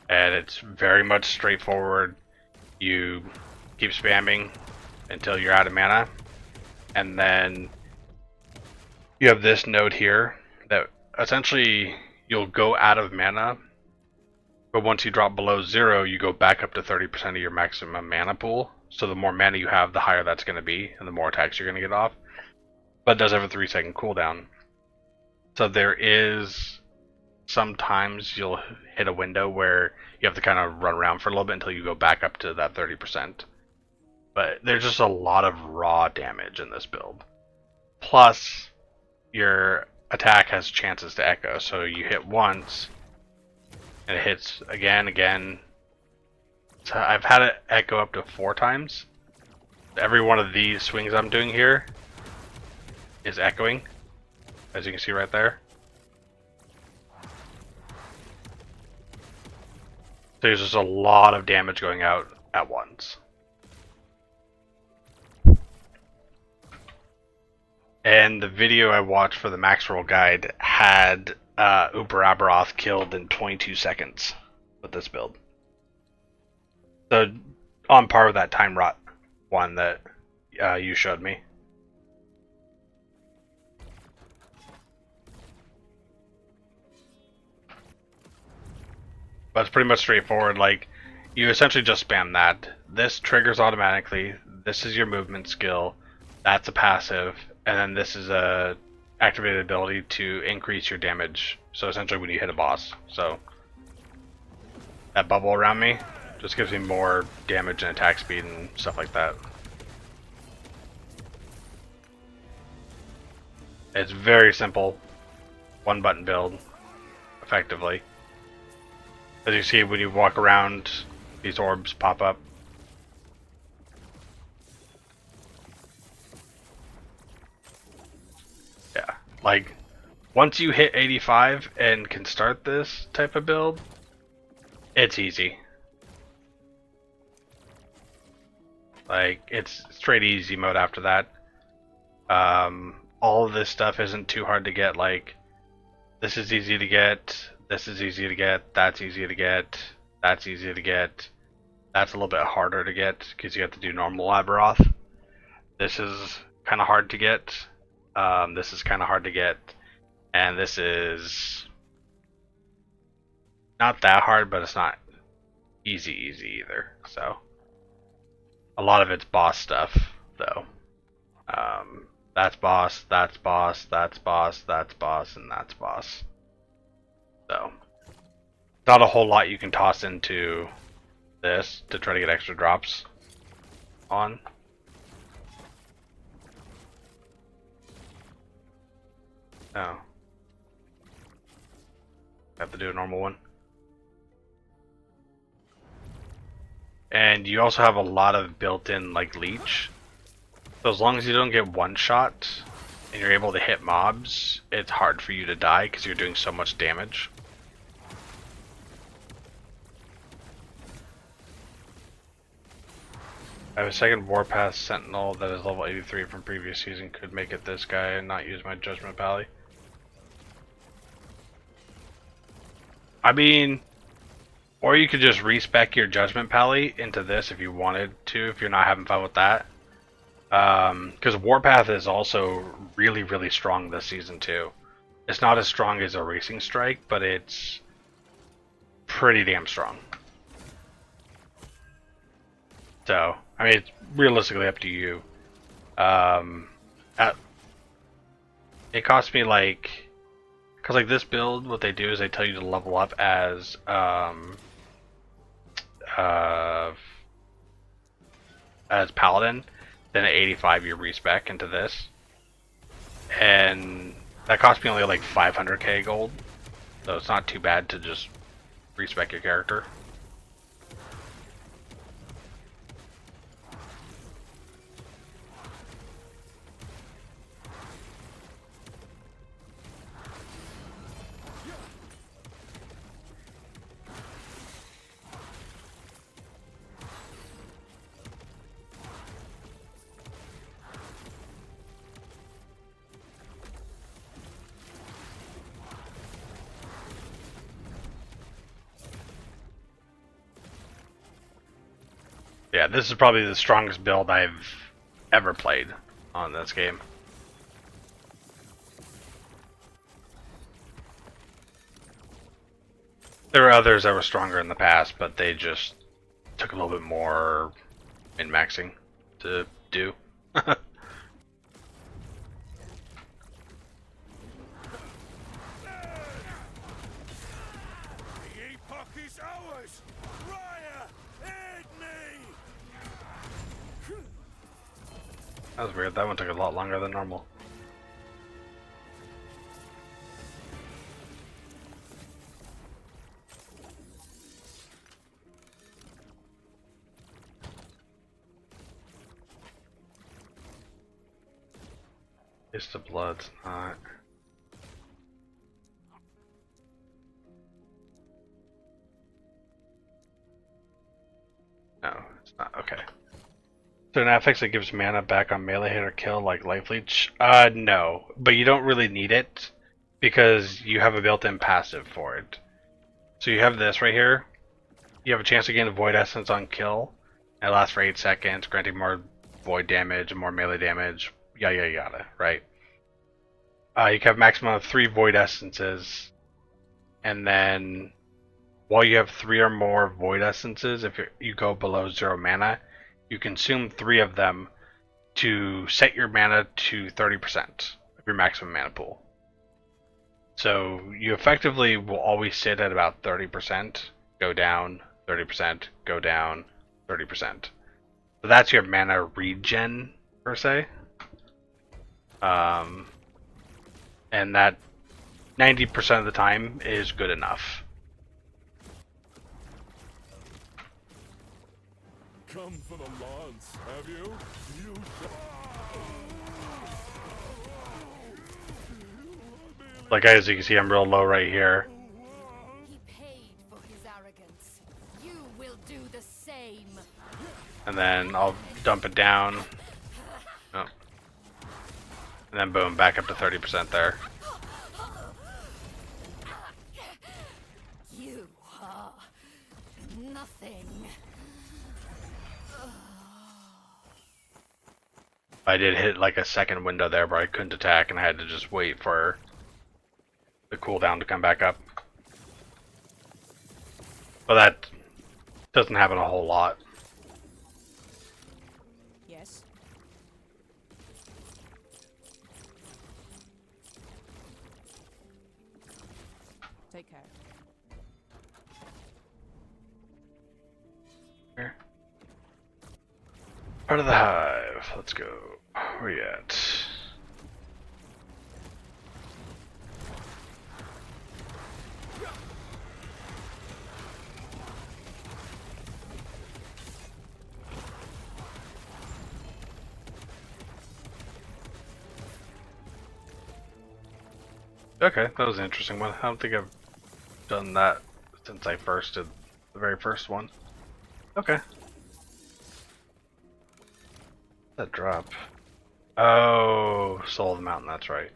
And it's very much straightforward. You keep spamming until you're out of mana, and then you have this node here that essentially you'll go out of mana, but once you drop below 0, you go back up to 30% of your maximum mana pool. So the more mana you have, the higher that's going to be, and the more attacks you're going to get off. But it does have a 3-second cooldown. So there is sometimes you'll hit a window where you have to kind of run around for a little bit until you go back up to that 30%. But there's just a lot of raw damage in this build. Plus, your attack has chances to echo. So you hit once, and it hits again. So I've had it echo up to 4 times. Every one of these swings I'm doing here is echoing, as you can see right there. So there's just a lot of damage going out at once. And the video I watched for the Max Roll guide had Uber Aberoth killed in 22 seconds with this build. So on par with that Time Rot one that you showed me. But it's pretty much straightforward. Like, you essentially just spam that. This triggers automatically. This is your movement skill. That's a passive. And then this is a activated ability to increase your damage. So essentially when you hit a boss. So that bubble around me just gives me more damage and attack speed and stuff like that. It's very simple. One button build, effectively. As you see, when you walk around, these orbs pop up. Yeah, like, once you hit 85 and can start this type of build, it's easy. Like, it's straight easy mode after that. All of this stuff isn't too hard to get. Like, this is easy to get, this is easy to get, that's easy to get, that's easy to get. That's a little bit harder to get because you have to do normal Aberoth. This is kind of hard to get. This is kind of hard to get, and this is not that hard, but it's not easy either. So a lot of it's boss stuff, though. That's boss, that's boss, that's boss, that's boss, and that's boss. So not a whole lot you can toss into this to try to get extra drops on. Oh. Have to do a normal one. And you also have a lot of built-in like leech. So as long as you don't get one shot and you're able to hit mobs, it's hard for you to die because you're doing so much damage. I have a second Warpath Sentinel that is level 83 from previous season. Could make it this guy and not use my Judgment Pally. I mean, or you could just respec your Judgment Pally into this if you wanted to, if you're not having fun with that. Because Warpath is also really strong this season too. It's not as strong as a Racing Strike, but it's pretty damn strong. So, I mean, it's realistically up to you. It cost me like, because like this build, what they do is they tell you to level up as Paladin, then at 85 you respec into this, and that cost me only like 500k gold, so it's not too bad to just respec your character. Yeah, this is probably the strongest build I've ever played on this game. There were others that were stronger in the past, but they just took a little bit more min-maxing to do. The epoch is ours! Raya, aid me! That was weird. That one took a lot longer than normal. It's the blood's not. No, it's not. Okay. So an affix that gives mana back on melee hit or kill like life leech? No. But you don't really need it because you have a built-in passive for it. So you have this right here. You have a chance to gain the Void Essence on kill. It lasts for 8 seconds, granting more void damage and more melee damage. Yada yada, right? You can have a maximum of 3 Void Essences. And then while you have 3 or more Void Essences, if you go below 0 mana, you consume 3 of them to set your mana to 30% of your maximum mana pool. So you effectively will always sit at about 30%, go down, 30%, go down, 30%. So that's your mana regen, per se. And that 90% of the time is good enough. Come for the lance, have you? You Like as you can see, I'm real low right here. He paid for his arrogance. You will do the same. And then I'll dump it down. Oh. And then boom, back up to 30% there. You are nothing. I did hit like a second window there where I couldn't attack and I had to just wait for the cooldown to come back up. But that doesn't happen a whole lot. Yes. Take care. Here. Part of the hive. Let's go. Where you at? Okay, that was an interesting one. I don't think I've done that since I first did the very first one. Okay. That drop. Oh, Soul of the Mountain, that's right.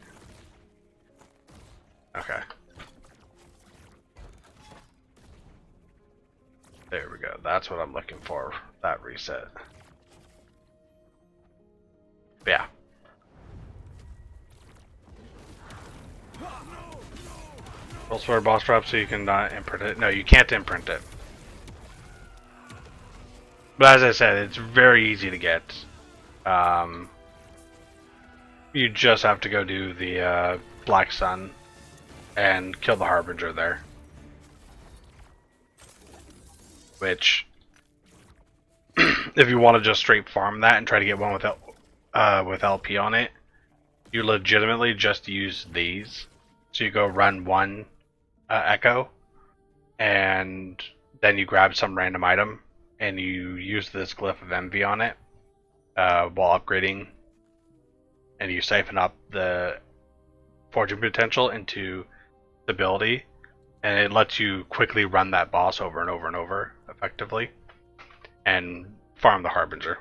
Okay. There we go. That's what I'm looking for. That reset. Yeah. Roll for a boss drop so you can imprint it. No, you can't imprint it. But as I said, it's very easy to get. You just have to go do the Black Sun and kill the Harbinger there. Which, if you want to just straight farm that and try to get one with LP on it, you legitimately just use these. So you go run one Echo, and then you grab some random item, and you use this Glyph of Envy on it while upgrading, and you siphon up the fortune potential into stability, and it lets you quickly run that boss over and over and over effectively, and farm the Harbinger.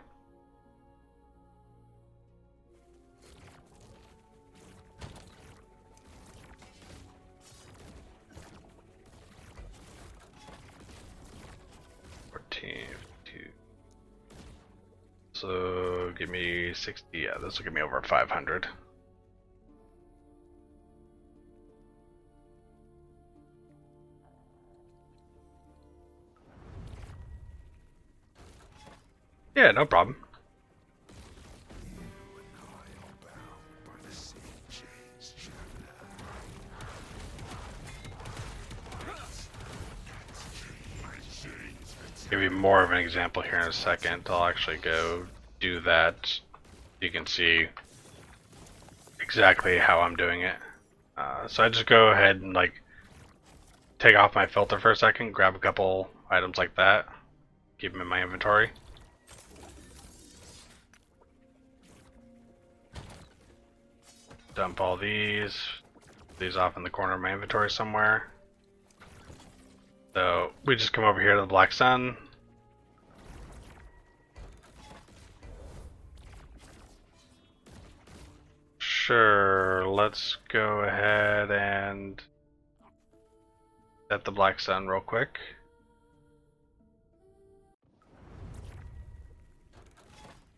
So give me 60. Yeah, this will give me over 500. Yeah, no problem. Give you more of an example here in a second. I'll actually go do that. You can see exactly how I'm doing it. So I just go ahead and like take off my filter for a second, grab a couple items like that, keep them in my inventory. Dump all these off in the corner of my inventory somewhere. So we just come over here to the Black Sun. Sure, let's go ahead and set the Black Sun real quick.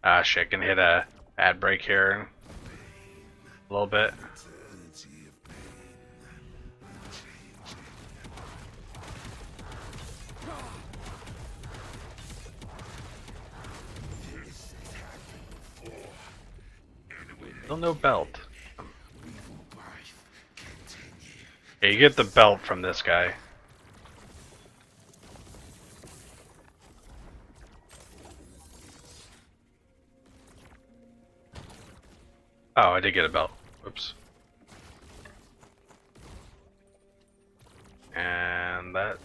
Ah, shit, can hit a ad break here a little bit. Still no belt. Yeah, you get the belt from this guy. Oh, I did get a belt. Whoops. And that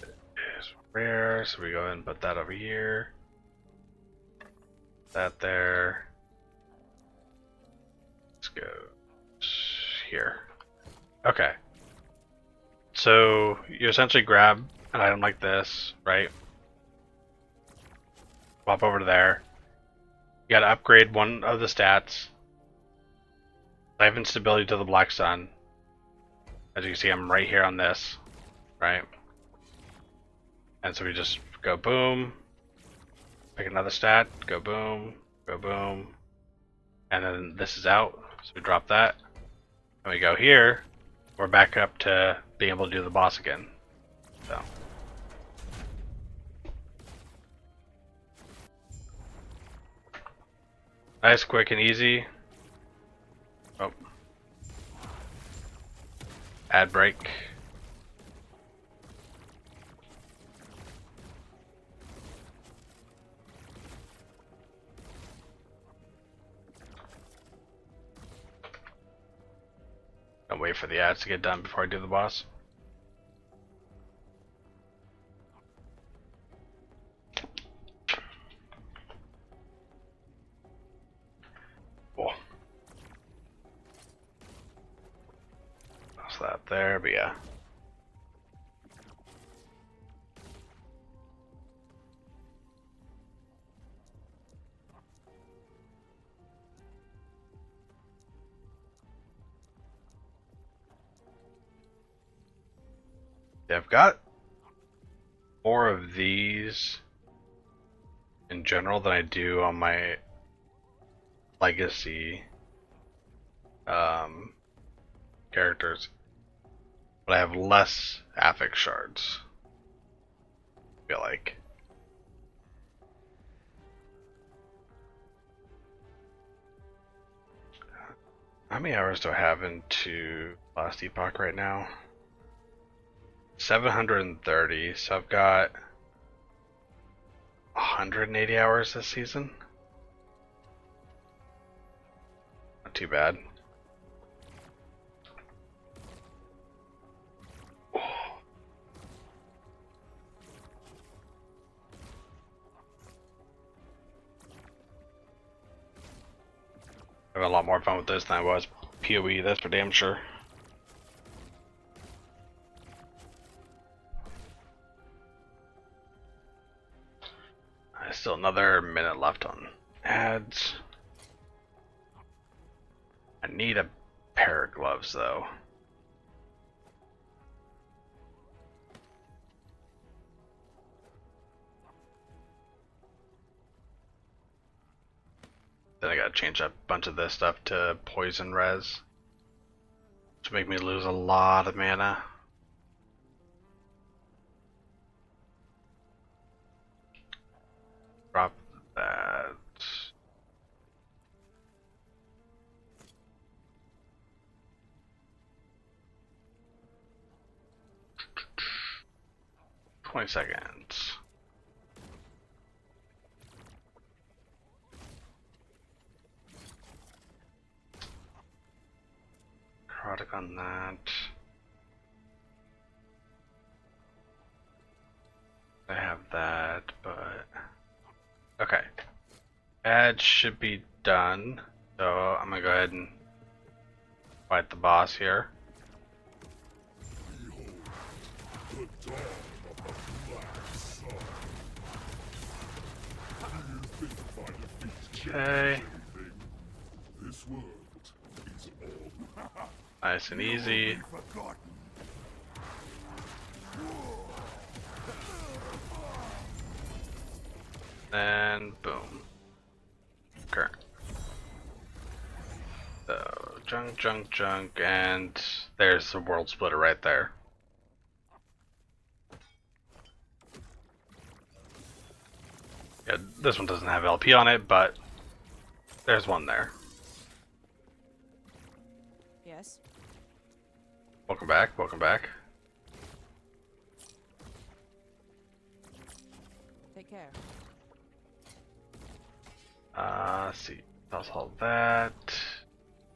is rare, so we go ahead and put that over here. That there. Let's go here. Okay. So you essentially grab an item like this, right? Pop over to there. You gotta upgrade one of the stats. Life and stability to the Black Sun. As you can see, I'm right here on this, right? And so we just go boom, pick another stat, go boom, and then this is out, so we drop that, and we go here, we're back up to being able to do the boss again. So. Nice, quick, and easy. Oh. Ad break. I'll wait for the ads to get done before I do the boss. Cool. That's that there, but yeah. I've got more of these in general than I do on my legacy characters, but I have less affix shards. I feel like. How many hours do I have into Last Epoch right now? 730, so I've got 180 hours this season. Not too bad. I have a lot more fun with this than I was PoE, that's for damn sure. Still another minute left on ads. I need a pair of gloves though. Then I gotta change up a bunch of this stuff to poison res, which make me lose a lot of mana. Drop that. $20. Product on that. I have that, but okay. Ads should be done, so I'm gonna go ahead and fight the boss here. Behold, the dawn of the black sun. Do you think if I defeat change Okay. anything? This world is all Nice and easy. forgotten. And boom. Okay. So junk, and there's the world splitter right there. Yeah, this one doesn't have LP on it, but there's one there. Yes. Welcome back, welcome back. Take care. Let's see. Toss all that.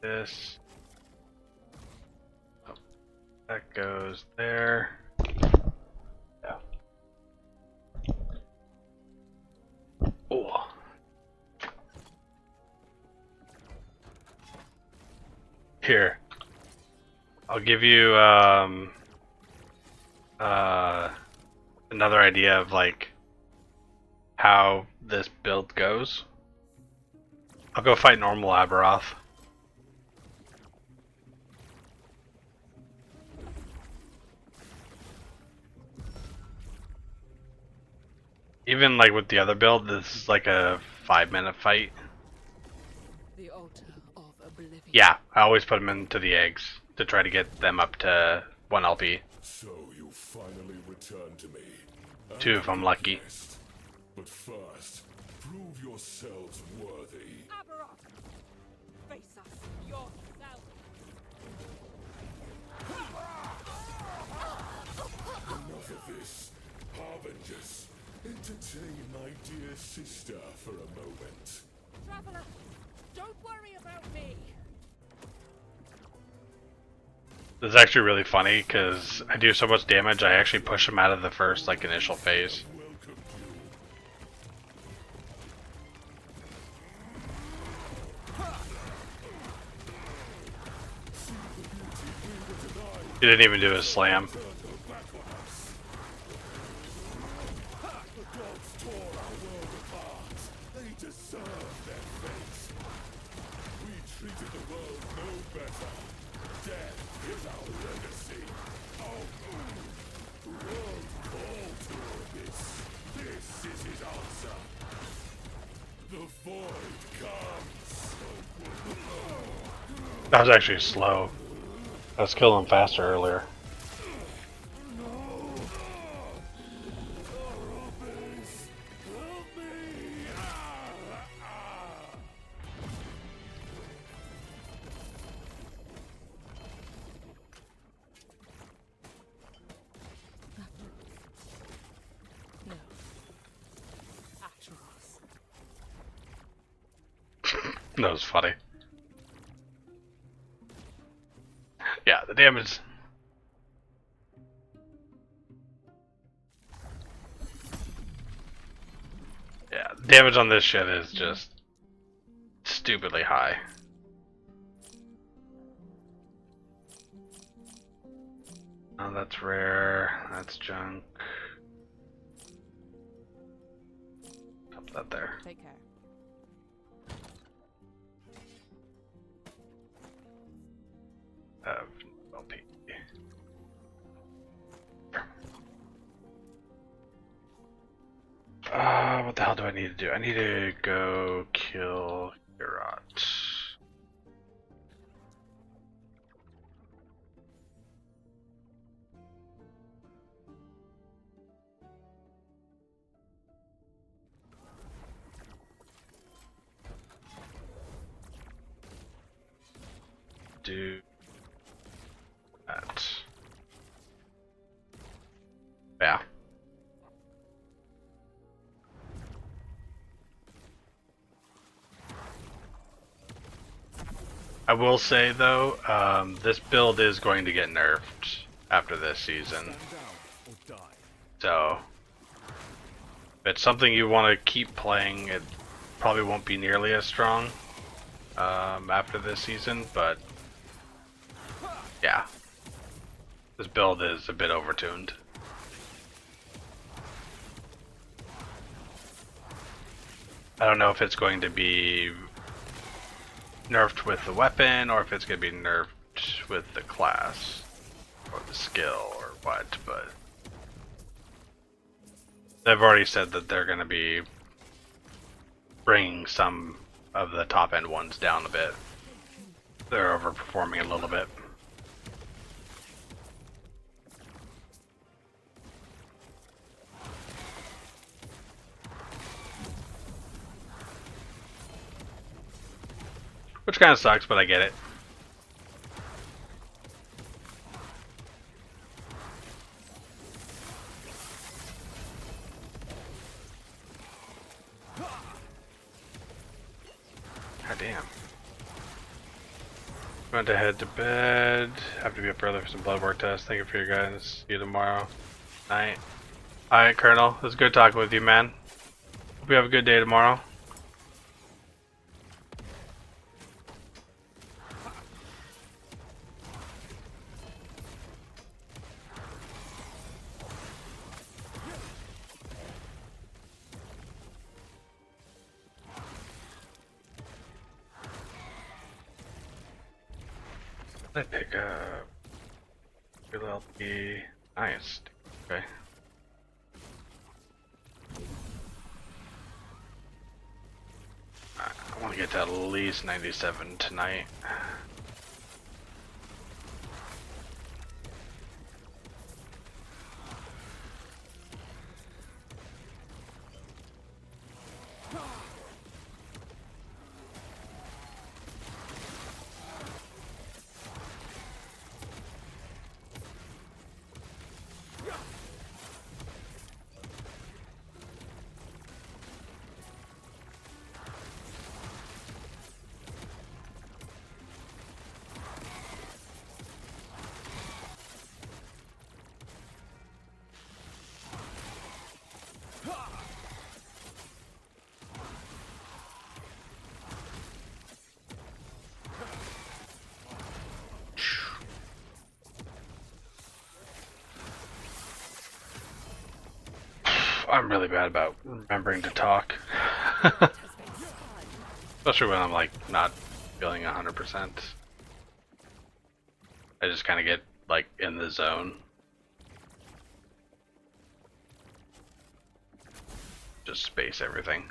This. Oh, that goes there. Yeah. Oh. Here. I'll give you another idea of like how this build goes. I'll go fight normal Aberoth. Even like with the other build, this is like a 5-minute fight. The altar of oblivion. Yeah, I always put them into the eggs to try to get them up to 1 LP. So you finally returned to me. 2 if I'm lucky. But first, prove yourselves worthy. Aberroth! Face us yourself! Enough of this. Harbingers, entertain my dear sister for a moment. Traveler, don't worry about me. This is actually really funny because I do so much damage. I actually push them out of the first initial phase. Welcome you. He didn't even do his slam. The gods tore our world apart. They deserve their fate. We treated the world no better. Death is our legacy. The world called to this. This is his answer. The void comes. That was actually slow. I was killing him faster earlier. Help me! No. Acheros. That was funny. Yeah, the damage. Yeah, the damage on this shit is just stupidly high. Oh, that's rare. That's junk. Put that there. Take care. LP. What the hell do I need to do? I need to go kill Geralt. Do that. Yeah. I will say though, this build is going to get nerfed after this season. So, if it's something you want to keep playing, it probably won't be nearly as strong after this season, but yeah. This build is a bit overtuned. I don't know if it's going to be nerfed with the weapon or if it's going to be nerfed with the class or the skill or what, but they've already said that they're going to be bringing some of the top end ones down a bit. They're overperforming a little bit. Which kind of sucks, but I get it. God damn. Going to head to bed. Have to be up early for some blood work tests. Thank you for your guidance. See you tomorrow night. Alright, Colonel. It was good talking with you, man. Hope you have a good day tomorrow. I pick up good LP. Nice. Okay. I want to get get to at least 97 tonight. I'm really bad about remembering to talk. Especially when I'm like not feeling 100%. I just kind of get like in the zone. Just space everything.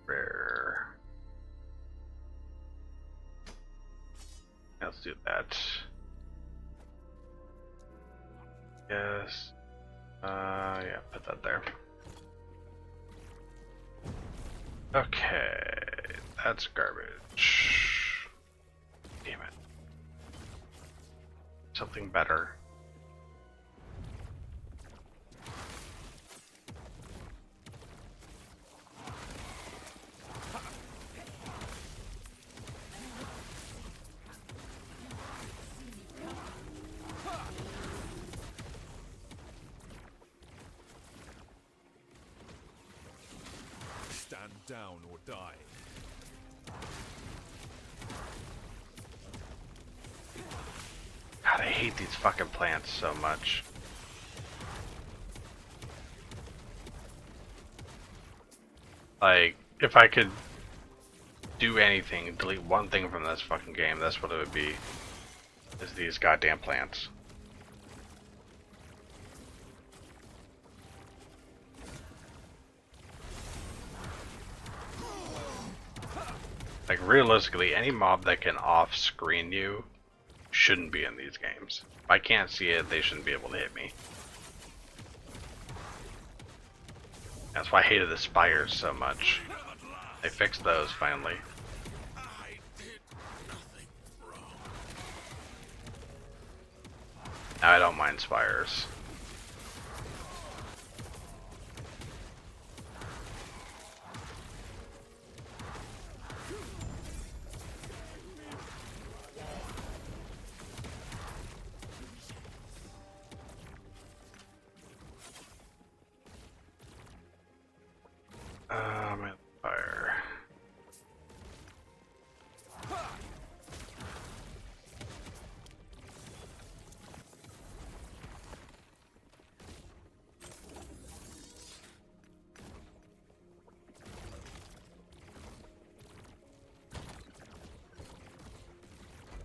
Rare. Let's do that. Yes. Yeah, put that there. Okay, that's garbage. Damn it. Something better. Stand down or die. God, I hate these fucking plants so much. Like, if I could do anything, delete one thing from this fucking game, that's what it would be. Is these goddamn plants. Like, realistically, any mob that can off-screen you shouldn't be in these games. If I can't see it, they shouldn't be able to hit me. That's why I hated the spires so much. They fixed those finally. I did nothing wrong. Now I don't mind spires. And fire.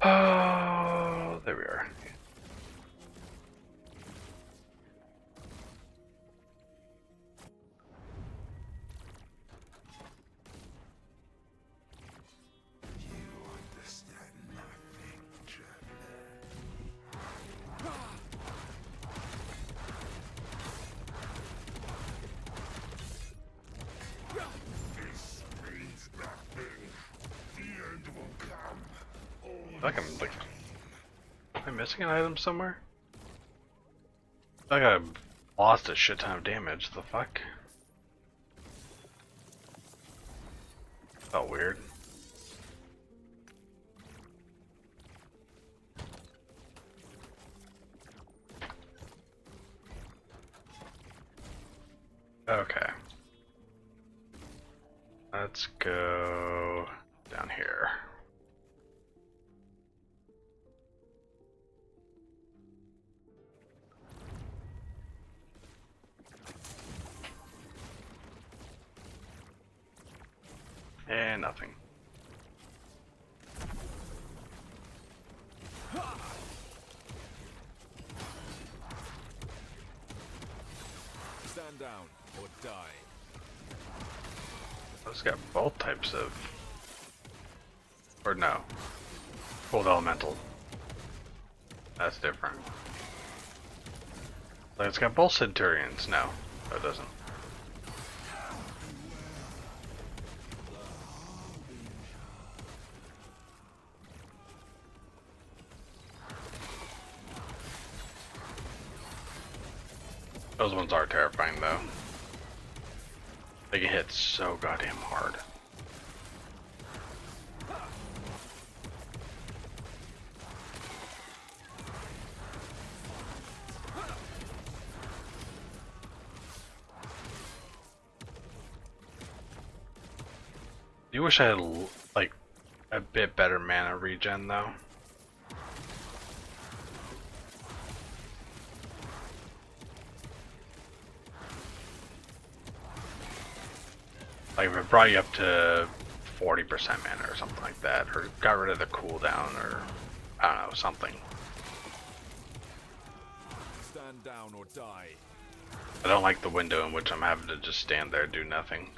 Oh, there we are. I feel like I'm like, am I missing an item somewhere? I feel like I lost a shit ton of damage. The fuck? Felt weird. Okay. Let's go down here. And nothing. down or die. It's got both types of, or no, cold elemental. That's different. Like it's got both centurions. No, it doesn't. Those ones are terrifying though. They get hit so goddamn hard. You wish I had like a bit better mana regen though. Like if it brought you up to 40% mana or something like that, or got rid of the cooldown, or I don't know, something. Stand down or die. I don't like the window in which I'm having to just stand there and do nothing.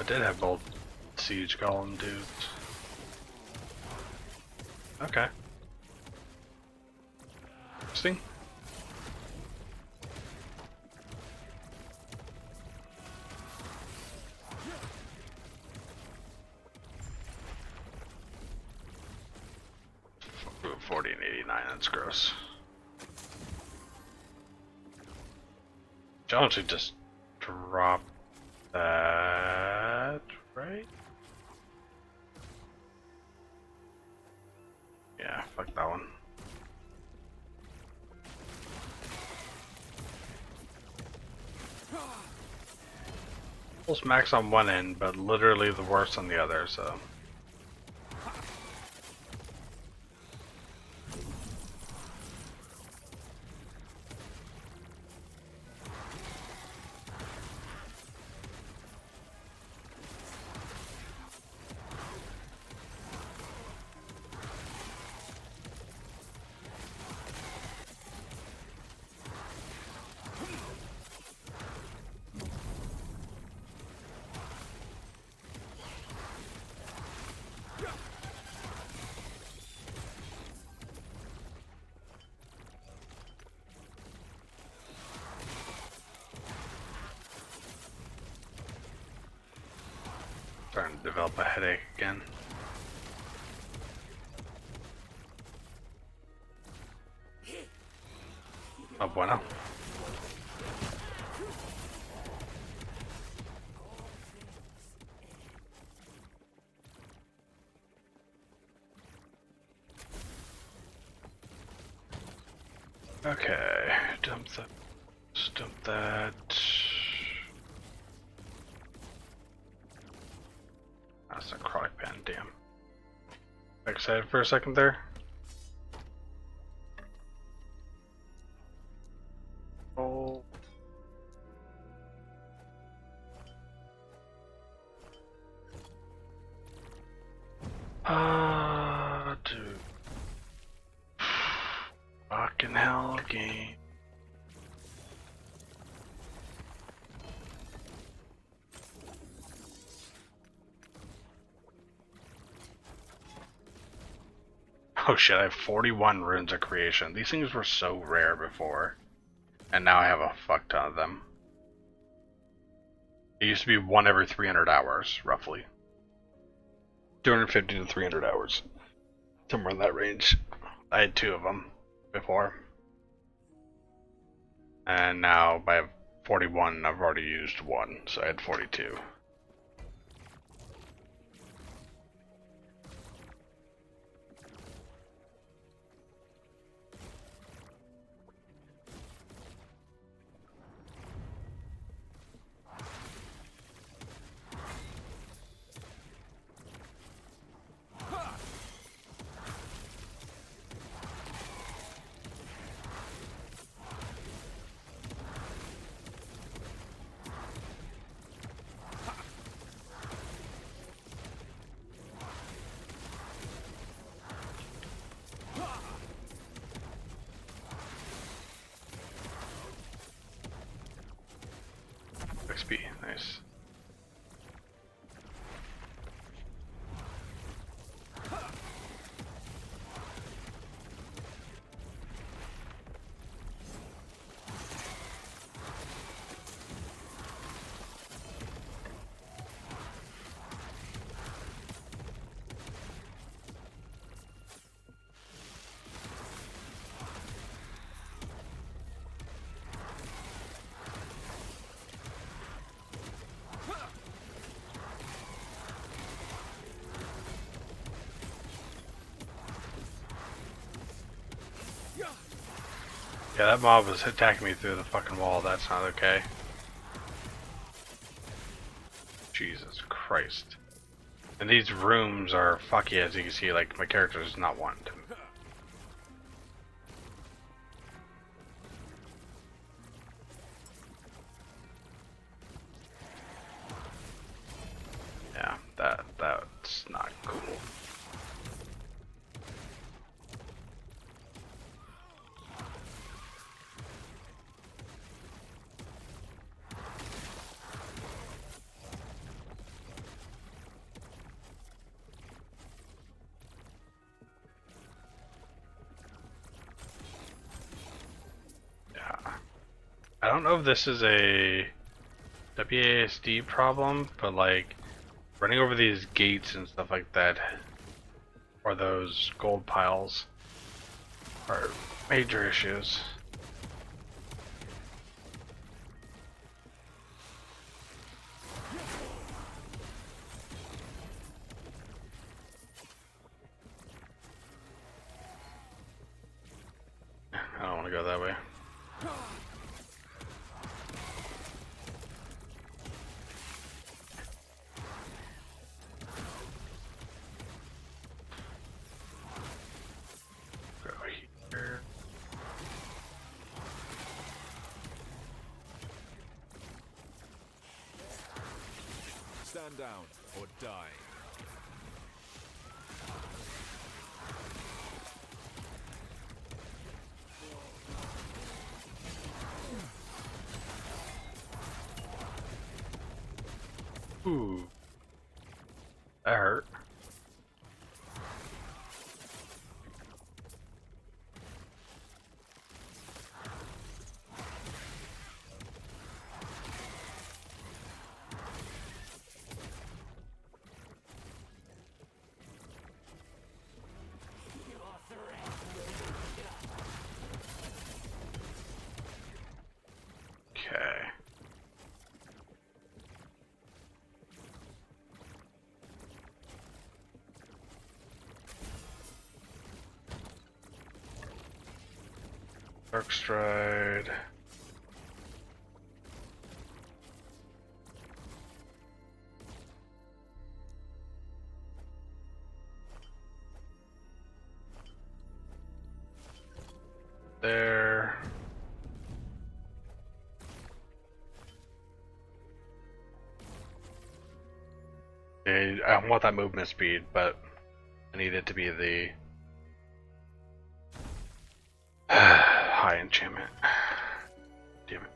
I did have both siege golem dudes. Okay. Interesting. Ooh, 40 and 89, that's gross. John should just drop that, right? Yeah, fuck that one. Almost max on one end, but literally the worst on the other, so. Starting to develop a headache again. Oh bueno. Okay, dump that. That's a cry pen, damn. Excited for a second there. Oh. Dude. Fucking hell, game. Oh shit, I have 41 runes of creation. These things were so rare before. And now I have a fuck ton of them. It used to be one every 300 hours, roughly. 250 to 300 hours. Somewhere in that range. I had 2 of them before. And now I have 41, I've already used 1, so I had 42. XP, nice. Yeah, that mob was attacking me through the fucking wall. That's not okay. Jesus Christ. And these rooms are fucky, as you can see. Like, my character is not wanting to. Yeah, that's not cool. I don't know if this is a WASD problem, but like running over these gates and stuff like that, or those gold piles, are major issues. I don't want to go that way. Go here. Stand down or die. Ooh. That hurt. Okay. Dark Stride. There. Okay, I want that movement speed, but I need it to be the high enchantment. Damn it.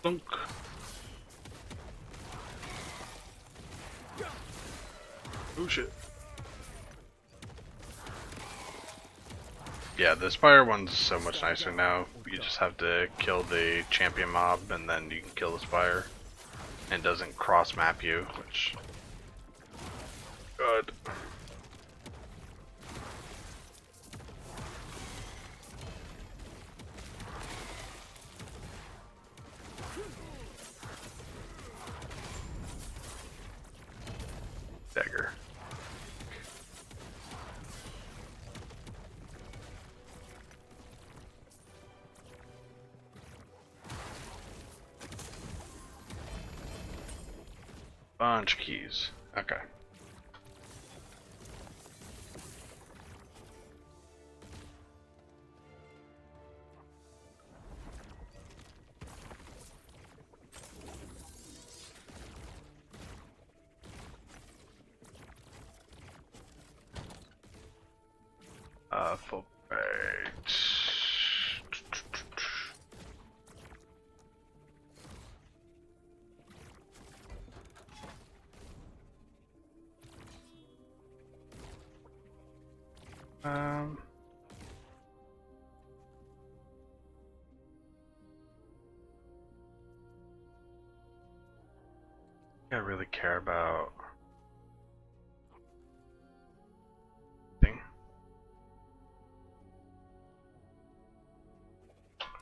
Thunk. Oh shit. Yeah, the Spire one's so much nicer now. You just have to kill the champion mob and then you can kill the Spire. And it doesn't cross map you, which good. Dagger. Bunch keys. Okay. Full bait. Um. I really care about thing.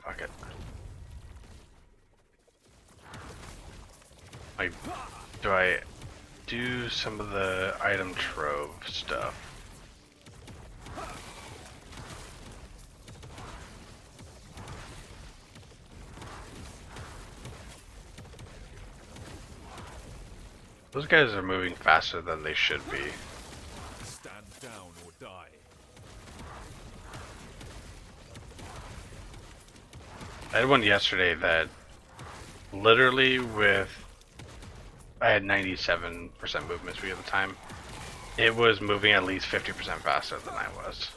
Fuck it. Like, do I do some of the item trove stuff? Those guys are moving faster than they should be. Stand down or die. I had one yesterday that literally I had 97% movement speed at the time. It was moving at least 50% faster than I was.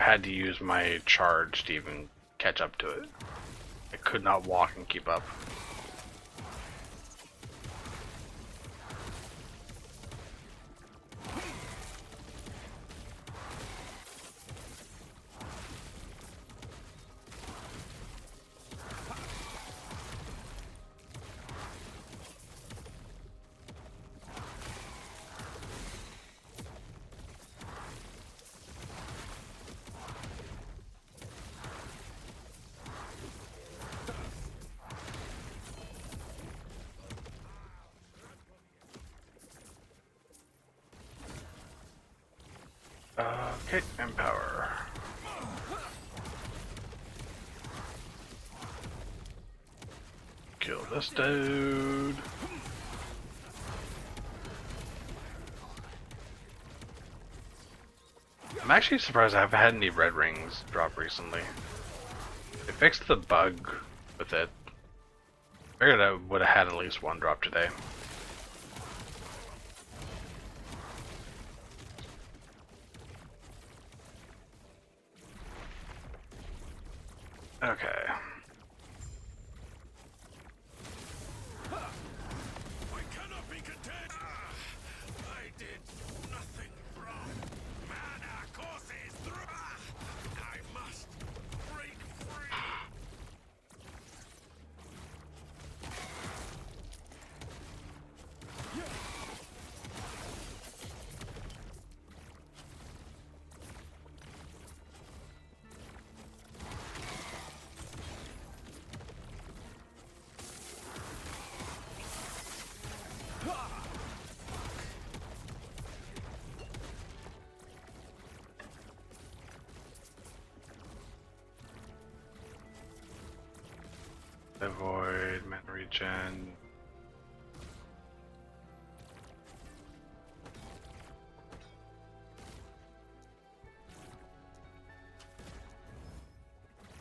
I had to use my charge to even catch up to it. I could not walk and keep up. Okay, empower. Kill this dude. I'm actually surprised I haven't had any red rings drop recently. They fixed the bug with it. I figured I would have had at least one drop today. Okay. I cannot be content. I did nothing wrong. Mana courses through. I must break free. Avoid mana regen.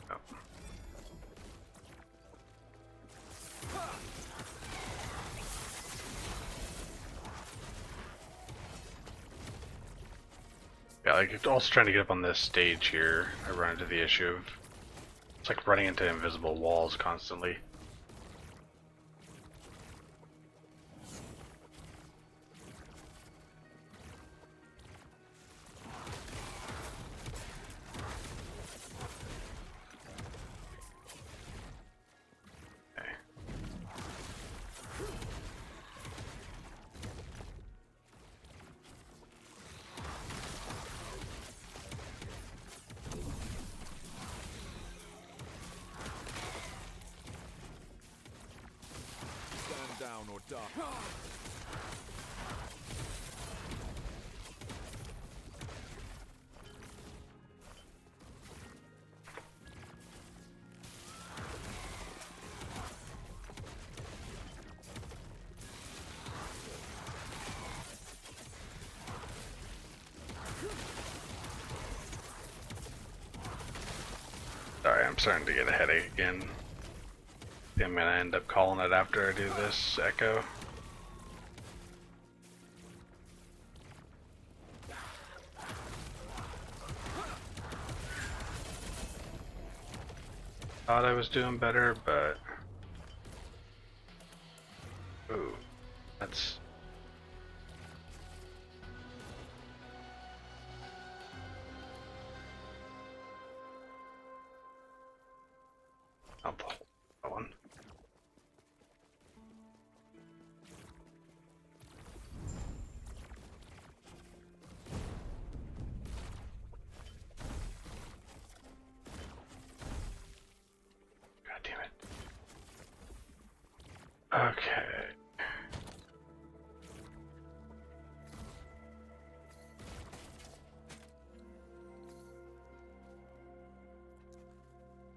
Oh. Yeah, like also trying to get up on this stage here, I run into the issue of it's like running into invisible walls constantly. starting to get a headache again. I think I'm gonna end up calling it after I do this echo. Thought I was doing better, but ooh, that's not the whole one. God damn it. Okay.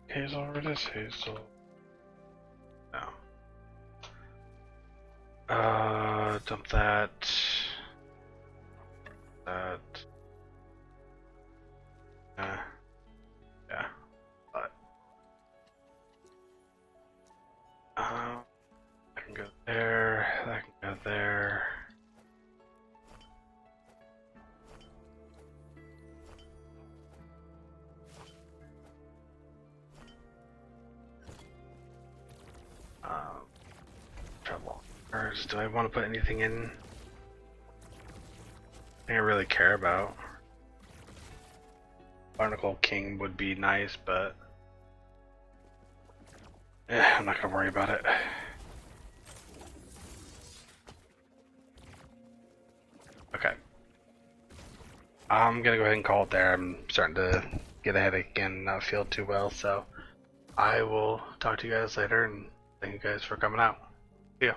Hazel, where it is Hazel? No. Dump that. That. Yeah. But, I can go there. That can go there. Trouble. Do I want to put anything in? I really care about. Barnacle King would be nice, but I'm not gonna worry about it. Okay. I'm gonna go ahead and call it there. I'm starting to get a headache again and not feel too well, so I will talk to you guys later and thank you guys for coming out. See ya.